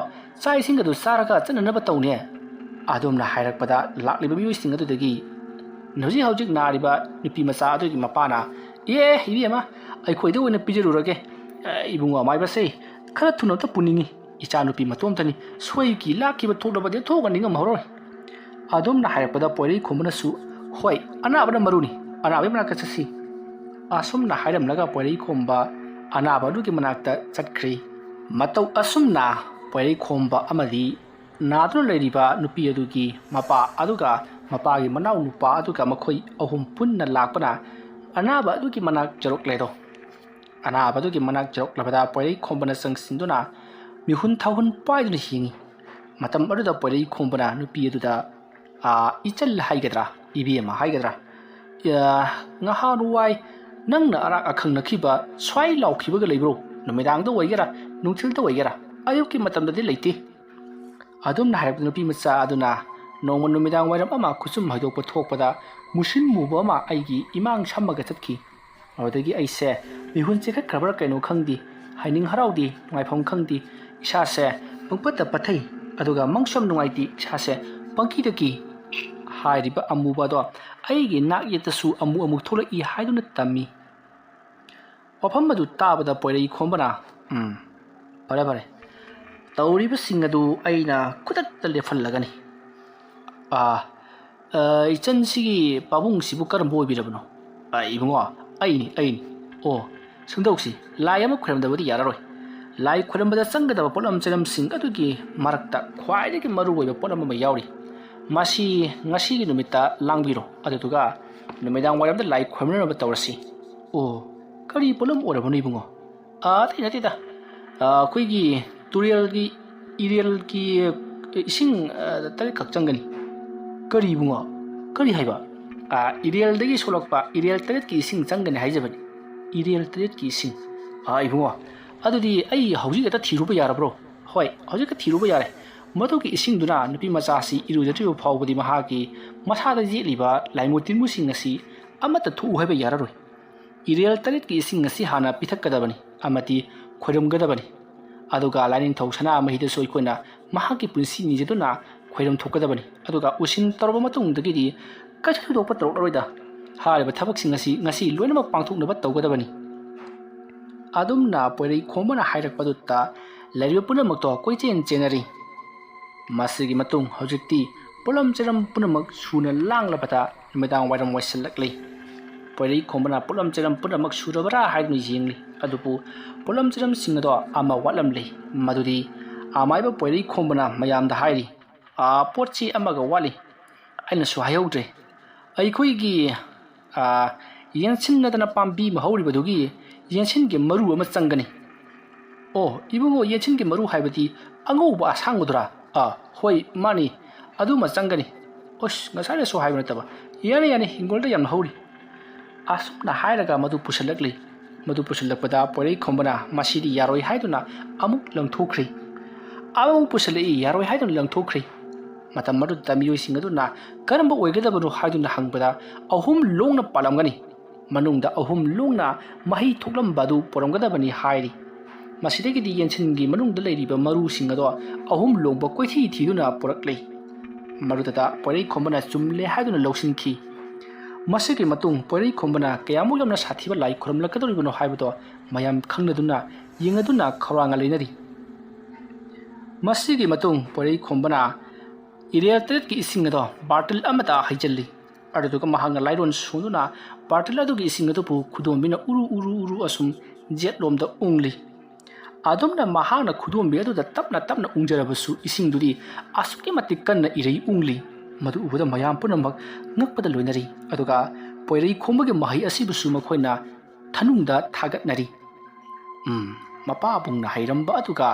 ꯆꯥꯛ ꯏꯁꯤꯡ ꯑꯗꯨ ꯆꯥꯔꯒ ꯆꯠꯅꯅꯕ ꯇꯧꯅꯦ ꯑꯗꯨꯝꯅ ꯍꯥꯏꯔꯛꯄꯗ ꯂꯥꯛꯂꯤꯕ ꯃꯤꯑꯣꯏꯁꯤꯡ ꯑꯗꯨꯗꯒꯤ ꯍꯧꯖꯤꯛ ꯅꯥꯔꯤꯕ ꯅꯨꯄꯤ ꯃꯆꯥ ꯑꯗꯨꯒꯤ ꯃꯄꯥꯅ ꯏꯕꯦꯝꯃ ꯑꯩꯈꯣꯏꯗ ꯑꯣꯏꯅ ꯄꯤꯖꯔꯨꯔꯒꯦ ꯏꯕꯨꯡꯉꯣ ꯑꯃꯥꯏꯕꯁꯦ ꯈꯔ ꯊꯨꯅ ꯑꯝꯇ ꯄꯨꯅꯤꯡꯉꯤ ꯏꯆꯥ ꯅꯨꯄꯤ ꯃꯇꯣꯝꯇꯅꯤ ꯁꯣꯏꯈꯤ ꯂꯥꯛꯈꯤꯕ ꯊꯣꯛꯂꯕꯗꯤ ꯊꯣꯛꯑꯒ ꯅꯤꯡꯉꯝꯍꯧꯔꯣꯏ ꯑꯗꯨꯝꯅ ꯍꯥꯏꯔꯛꯄꯗ ꯄꯣꯏꯔꯩ ꯈꯨꯝꯕꯅꯁꯨ ꯍꯣꯏ ꯑꯅꯥꯕꯅ ꯃꯔꯨꯅꯤ ꯑꯅꯥꯕꯒꯤ ꯃꯅꯥꯛꯇ ꯆꯠꯁꯤ ꯑꯁꯨꯝꯅ ꯍꯥꯏꯔꯝꯂꯒ ꯄꯣꯏꯔꯩ ꯈꯣꯝꯕ ꯑꯅꯥꯕ ꯑꯗꯨꯒꯤ ꯃꯅꯥꯛꯇ ꯆꯠꯈ꯭ꯔꯤ ꯃꯇꯧ ꯑꯁꯨꯝꯅ ꯄꯣꯏꯔꯩ ꯈꯣꯝꯕ ꯑꯃꯗꯤ ꯅꯥꯗꯨꯅ ꯂꯩꯔꯤꯕ ꯅꯨꯄꯤ ꯑꯗꯨꯒꯤ ꯃꯄꯥ ꯑꯗꯨꯒ ꯃꯄꯥꯒꯤ ꯃꯅꯥꯎ ꯅꯨꯄꯥ ꯑꯗꯨꯒ ꯃꯈꯣꯏ ꯑꯍꯨꯝ ꯄꯨꯟꯅ ꯂꯥꯛꯄꯅ ꯑꯅꯥꯕ ꯑꯗꯨꯒꯤ ꯃꯅꯥꯛ ꯌꯧꯔꯛꯂꯦꯗꯣ ꯑꯅꯥꯕ ꯑꯗꯨꯒꯤ ꯃꯅꯥꯛ ꯌꯧꯔꯛꯂꯕꯗ ꯄꯣꯏꯔꯩ ꯈꯣꯝꯕꯅ ꯆꯪꯁꯤꯟꯗꯨꯅ ꯃꯤꯍꯨꯟ ꯊꯥꯍꯨꯟ ꯄꯥꯏꯗꯨꯅ ꯌꯦꯡꯉꯤ ꯃꯇꯝ ꯑꯗꯨꯗ ꯄꯣꯏꯔꯩ ꯈꯣꯝꯕꯅ ꯅꯨꯄꯤ ꯑꯗꯨꯗ ꯏꯆꯜ ꯍꯥꯏꯒꯗ꯭ꯔꯥ ꯏꯕꯦꯝꯃ ꯍꯥꯏꯒꯗ꯭ꯔꯥ ꯉꯍꯥꯟꯋꯥꯏ ꯅꯪꯅ ꯑꯔꯥꯛ ꯑꯈꯪꯅꯈꯤꯕ ꯁ꯭ꯋꯥꯏ ꯂꯥꯎꯈꯤꯕꯒ ꯂꯩꯕ꯭ꯔꯣ ꯅꯨꯃꯤꯗꯥꯡꯗ ꯑꯣꯏꯒꯦꯔꯥ ꯅꯨꯡꯊꯤꯜꯗ ꯑꯣꯏꯒꯦꯔꯥ ꯑꯌꯨꯛꯀꯤ ꯃꯇꯝꯗꯗꯤ ꯂꯩꯇꯦ ꯑꯗꯨꯝꯅ ꯍꯥꯏꯔꯛꯄ ꯅꯨꯄꯤ ꯃꯆꯥ ꯑꯗꯨꯅ ꯅꯣꯡꯃ ꯅꯨꯃꯤꯗꯥꯡ ꯋꯥꯏꯔꯝ ꯑꯃ ꯈꯨꯆꯨꯝ ꯍꯩꯗꯣꯛꯄ ꯊꯣꯛꯄꯗ ꯃꯨꯁꯤꯟ ꯃꯨꯕ ꯑꯃ ꯑꯩꯒꯤ ꯏꯃꯥꯡ ꯁꯝꯃꯒ ꯆꯠꯈꯤ ꯑꯗꯨꯗꯒꯤ ꯑꯩꯁꯦ ꯃꯤꯍꯨꯟ ꯆꯦꯈꯠꯈ꯭ꯔꯕ꯭ꯔꯥ ꯀꯩꯅꯣ ꯈꯪꯗꯦ ꯍꯥꯏꯅꯤꯡ ꯍꯔꯥꯎꯗꯦ ꯅꯨꯡꯉꯥꯏꯐꯝ ꯈꯪꯗꯦ ꯏꯁꯥꯁꯦ ꯄꯪꯄꯠꯇ ꯄꯠꯊꯩ ꯑꯗꯨꯒ ꯃꯪꯁꯣꯝ ꯅꯨꯡꯉꯥꯏꯇꯦ ꯏꯁꯥꯁꯦ ꯄꯪꯀꯤꯗ ꯀꯤ ꯍꯥꯏꯔꯤꯕ ꯑꯃꯨꯕ ꯑꯗꯣ ꯑꯩꯒꯤ ꯅꯥꯛ ꯌꯦꯠꯇꯁꯨ ꯑꯃꯨꯛ ꯊꯣꯛꯂꯛꯏ ꯍꯥꯏꯗꯨꯅ ꯇꯝꯃꯤ ꯋꯥꯐꯝ ꯑꯗꯨ ꯇꯥꯕꯗ ꯄꯣꯏꯔꯩ ꯈꯣꯝꯕꯅ ꯐꯔꯦ ꯇꯧꯔꯤꯕꯁꯤꯡ ꯑꯗꯨ ꯑꯩꯅ ꯈꯨꯗꯛꯇ ꯂꯦꯞꯍꯜꯂꯒꯅꯤ ꯏꯆꯟꯁꯤꯒꯤ ꯄꯥꯕꯨꯡꯁꯤꯕꯨ ꯀꯔꯝꯕ ꯑꯣꯏꯕꯤꯔꯕꯅꯣ ꯏꯕꯨꯡꯉꯣ ꯑꯩꯅꯤ ꯑꯣ ꯁꯨꯝꯗꯧꯁꯤ ꯂꯥꯏ ꯑꯃ ꯈꯣꯏꯔꯝꯗꯕꯗꯤ ꯌꯥꯔꯔꯣꯏ ꯂꯥꯏ ꯈꯣꯏꯔꯝꯕꯗ ꯆꯪꯒꯗꯕ ꯄꯣꯠꯂꯝ ꯆꯩꯔꯝꯁꯤꯡ ꯑꯗꯨꯒꯤ ꯃꯔꯛꯇ ꯈ꯭ꯋꯥꯏꯗꯒꯤ ꯃꯔꯨꯑꯣꯏꯕ ꯄꯣꯠꯂꯝ ꯑꯃ ꯌꯥꯎꯔꯤ ꯃꯁꯤ ꯉꯁꯤꯒꯤ ꯅꯨꯃꯤꯠꯇ ꯂꯥꯡꯕꯤꯔꯣ ꯑꯗꯨꯗꯨꯒ ꯅꯨꯃꯤꯗꯥꯡ ꯋꯥꯏꯔꯝꯗ ꯂꯥꯏ ꯈꯣꯏꯔꯝꯅꯕ ꯇꯧꯔꯁꯤ ꯑꯣ ꯀꯔꯤ ꯄꯣꯠꯂꯝ ꯑꯣꯏꯔꯕꯅꯣ ꯏꯕꯨꯡꯉꯣ ꯑꯇꯩ ꯅꯠꯇꯦꯗ ꯑꯩꯈꯣꯏꯒꯤ ꯇꯨꯔꯦꯜꯒꯤ ꯏꯔꯦꯜꯒꯤ ꯏꯁꯤꯡ 3 ꯈꯛ ꯆꯪꯒꯅꯤ ꯀꯔꯤ ꯏꯕꯨꯡꯉꯣ ꯀꯔꯤ ꯍꯥꯏꯕ 이리얼ꯗꯒꯤ ꯁꯣꯛꯂꯛꯄ 이리얼 3ꯀꯤ ꯏꯁꯤꯡ ꯆꯪꯒꯅꯤ ꯍꯥꯏꯖꯕꯅꯤ 이리얼 3ꯀꯤ ꯏꯁꯤꯡ 이ꯕꯨꯡꯉꯣ ꯑꯗꯨꯗꯤ ꯑꯩ ꯍꯧꯖꯤꯛ ꯍꯦꯛꯇ ꯊꯤꯔꯨꯕ ꯌꯥꯔꯕ꯭ꯔꯣ ꯍꯣꯏ ꯍꯧꯖꯤꯛ ꯊꯤꯔꯨꯕ ꯌꯥꯔꯦ ꯃꯗꯨꯒꯤ ꯏꯁꯤꯡꯗꯨꯅ ꯅꯨꯄꯤ ꯃꯆꯥꯁꯤ ꯏꯔꯨꯖꯗ꯭ꯔꯤꯕ ꯐꯥꯎꯕꯗꯤ ꯃꯍꯥꯛꯀꯤ ꯃꯁꯥꯗ ꯌꯦꯠꯂꯤꯕ ꯂꯥꯏꯃꯨ ꯇꯤꯟꯃꯨꯁꯤꯡ ꯑꯁꯤ ꯑꯃꯠꯇ ꯊꯣꯛꯎ ꯍꯥꯏꯕ ꯌꯥꯔꯔꯣꯏ 이리얼 3ꯀꯤ ꯏꯁꯤꯡ ꯑꯁꯤ ꯍꯥꯟꯅ ꯄꯤꯊꯛꯀꯗꯕꯅꯤ ꯑꯃꯗꯤ ꯈꯣꯏꯔꯝꯒꯗꯕꯅꯤ ꯑꯗꯨꯒ ꯂꯥꯏꯅꯤꯡꯊꯧ ꯁꯅꯥꯃꯍꯤꯗꯁꯨ ꯑꯩꯈꯣꯏꯅ ꯃꯍꯥꯛꯀꯤ ꯄꯨꯟꯁꯤ ꯅꯤꯖꯗꯨꯅ ꯈꯣꯏꯔꯝ ꯊꯣꯛꯀꯗꯕꯅꯤ ꯑꯗꯨꯒ ꯎꯁꯤꯟ ꯇꯧꯔꯕ ꯃꯇꯨꯡꯗꯒꯤꯗꯤ ꯀꯩꯁꯨ ꯊꯣꯏꯗꯣꯛꯄ ꯇꯧꯔꯛꯂꯔꯣꯏꯗ ꯍꯥꯏꯔꯤꯕ ꯊꯕꯛꯁꯤꯡ ꯑꯁꯤ ꯉꯁꯤ ꯂꯣꯏꯅꯃꯛ ꯄꯥꯡꯊꯣꯛꯅꯕ ꯇꯧꯒꯗꯕꯅꯤ ꯑꯗꯨꯝꯅ ꯄꯣꯏꯔꯩ ꯈꯣꯝꯕꯅ ꯍꯥꯏꯔꯛꯄꯗꯨꯗ ꯂꯩꯔꯤꯕ ꯄꯨꯝꯅꯃꯛꯇꯣ ꯀꯣꯏꯆꯦꯟ ꯆꯦꯟꯅꯔꯤ ꯃꯁꯤꯒꯤ ꯃꯇꯨꯡ ꯍꯧꯖꯤꯛꯇꯤ ꯄꯣꯠꯂꯝ ꯆꯩꯔꯝ ꯄꯨꯝꯅꯃꯛ ꯁꯨꯅ ꯂꯥꯡꯂꯕꯗ ꯅꯨꯃꯤꯗꯥꯡ ꯋꯥꯏꯔꯝ ꯋꯥꯏꯁꯤꯜꯂꯛꯂꯤ ꯄꯣꯏꯔꯩ ꯈꯣꯝꯕꯅ ꯄꯣꯠꯂꯝ ꯆꯩꯔꯝ ꯄꯨꯝꯅꯃꯛ ꯁꯨꯔꯕ꯭ꯔꯥ ꯍꯥꯏꯗꯨꯅ ꯌꯦꯡꯂꯤ ꯑꯗꯨꯕꯨ ꯄꯣꯠꯂꯝ ꯆꯩꯔꯝꯁꯤꯡ ꯑꯗꯣ ꯑꯃ ꯋꯥꯠꯂꯝꯂꯤ ꯃꯗꯨꯗꯤ ꯑꯃꯥꯏꯕ ꯄꯣꯏꯔꯩ ꯈꯣꯝꯕꯅ ꯃꯌꯥꯝꯗ ꯍꯥꯏꯔꯤ ꯄꯣꯠꯁꯤ ꯑꯃꯒ ꯋꯥꯠꯂꯤ ꯑꯩꯅꯁꯨ ꯍꯥꯏꯍꯧꯗ꯭ꯔꯦ ꯑꯩꯈꯣꯏꯒꯤ ꯌꯦꯟꯁꯤꯟꯅꯗꯅ ꯄꯥꯝꯕꯤ ꯑꯃ ꯍꯧꯔꯤꯕꯗꯨꯒꯤ ꯌꯦꯟꯁꯤꯟꯒꯤ ꯃꯔꯨ ꯑꯃ ꯆꯪꯒꯅꯤ ꯑꯣ ꯏꯕꯨꯡꯉꯣ ꯌꯦꯟꯁꯤꯟꯒꯤ ꯃꯔꯨ ꯍꯥꯏꯕꯗꯤ ꯑꯉꯧꯕ ꯑꯁꯥꯡꯕꯗꯨꯔꯥ ꯍꯣꯏ ꯃꯥꯅꯤ ꯑꯗꯨꯃ ꯆꯪꯒꯅꯤ ꯉꯁꯥꯏꯅꯁꯨ ꯍꯥꯏꯕ ꯅꯠꯇꯕ ꯌꯥꯅꯤ ꯍꯤꯡꯒꯣꯜꯗ ꯌꯥꯝꯅ ꯍꯧꯔꯤ ꯑꯁꯨꯝꯅ ꯍꯥꯏꯔꯒ ꯃꯗꯨ ꯄꯨꯁꯤꯜꯂꯛꯂꯤ ꯃꯗꯨ ꯄꯨꯁꯤꯜꯂꯛꯄꯗ ꯄꯣꯏꯔꯩ ꯈꯣꯝꯕꯅ ꯃꯁꯤꯗꯤ ꯌꯥꯔꯣꯏ ꯍꯥꯏꯗꯨꯅ ꯑꯃꯨꯛ ꯂꯪꯊꯣꯛꯈ꯭ꯔꯤ ꯑꯃꯨꯛ ꯄꯨꯁꯤꯜꯂꯛꯏ ꯌꯥꯔꯣꯏ ꯍꯥꯏꯗꯨꯅ ꯂꯪꯊꯣꯛꯈ꯭ꯔꯤ ꯃꯇꯝ ꯑꯗꯨꯗ ꯃꯤꯑꯣꯏꯁꯤꯡ ꯑꯗꯨꯅ ꯀꯔꯝꯕ ꯑꯣꯏꯒꯗꯕꯅꯣ ꯍꯥꯏꯗꯨꯅ ꯍꯪꯕꯗ 3 ꯂꯣꯡꯅ ꯄꯥꯜꯂꯝꯒꯅꯤ ꯃꯅꯨꯡꯗ 3 ꯂꯣꯡꯅ ꯃꯍꯩ ꯊꯣꯛꯂꯝꯕ ꯑꯗꯨ ꯄꯣꯔꯝꯒꯗꯕꯅꯤ ꯍꯥꯏꯔꯤ ꯃꯁꯤꯗꯒꯤꯗꯤ ꯌꯦꯟꯁꯤꯟꯒꯤ ꯃꯅꯨꯡꯗ ꯂꯩꯔꯤꯕ ꯃꯔꯨꯁꯤꯡ ꯑꯗꯣ 3 ꯂꯣꯡꯕ ꯀꯣꯏꯊꯤ ꯊꯤꯗꯨꯅ ꯄꯨꯔꯛꯂꯤ ꯃꯗꯨꯗ ꯄꯣꯏꯔꯩ ꯈꯣꯝꯕꯅ ꯆꯨꯝꯂꯦ ꯍꯥꯏꯗꯨꯅ ꯂꯧꯁꯤꯟꯈꯤ ꯃꯁꯤꯒꯤ ꯃꯇꯨꯡ ꯄꯣꯏꯔꯩ ꯈꯣꯝꯕꯅ ꯀꯌꯥꯃꯨꯛ ꯌꯥꯝꯅ ꯁꯥꯊꯤꯕ ꯂꯥꯏ ꯈꯨꯔꯨꯝꯂꯛꯀꯗꯧꯔꯤꯕꯅꯣ ꯍꯥꯏꯕꯗꯣ ꯃꯌꯥꯝ ꯈꯪꯅꯗꯨꯅ ꯌꯦꯡꯅꯗꯨꯅ ꯈꯧꯔꯥꯡꯅ ꯂꯩꯅꯔꯤ ꯃꯁꯤꯒꯤ ꯃꯇꯨꯡ ꯄꯣꯏꯔꯩ ꯈꯣꯝꯕꯅ 이리얼 3ꯀꯤ ꯏꯁꯤꯡ ꯑꯗꯣ ꯕꯥꯔꯇꯤꯜ ꯑꯃꯗ ꯍꯩꯖꯤꯜꯂꯤ ꯑꯗꯨꯗꯨꯒ ꯃꯍꯥꯛꯅ ꯂꯥꯏꯔꯣꯟ ꯁꯣꯟꯗꯨꯅ ꯕꯥꯔꯇꯤꯜ ꯑꯗꯨꯒꯤ ꯏꯁꯤꯡ ꯑꯗꯨꯕꯨ ꯈꯨꯗꯣꯝꯕꯤꯅ ꯎꯔꯨ ꯑꯁꯨꯝ ꯖꯦꯠꯂꯣꯝꯗ ꯎꯡꯂꯤ ꯑꯗꯨꯝꯅ ꯃꯍꯥꯛꯅ ꯈꯨꯗꯣꯝꯕꯤ ꯑꯗꯨꯗ ꯇꯞꯅ ꯎꯡꯖꯔꯕꯁꯨ ꯏꯁꯤꯡꯗꯨꯗꯤ ꯑꯁꯨꯛꯀꯤ ꯃꯇꯤꯛ ꯀꯟꯅ ꯏꯔꯩ ꯎꯡꯂꯤ ꯃꯗꯨ ꯎꯕꯗ ꯃꯌꯥꯝ ꯄꯨꯝꯅꯃꯛ ꯉꯛꯄꯗ ꯂꯣꯏꯅꯔꯤ ꯑꯗꯨꯒ ꯄꯣꯏꯔꯩ ꯈꯣꯝꯕꯒꯤ ꯃꯍꯩ ꯑꯁꯤꯕꯨꯁꯨ ꯃꯈꯣꯏꯅ ꯊꯅꯨꯡꯗ ꯊꯥꯒꯠꯅꯔꯤ ꯃꯄꯥꯕꯨꯡꯅ ꯍꯩꯔꯝꯕ ꯑꯗꯨꯒ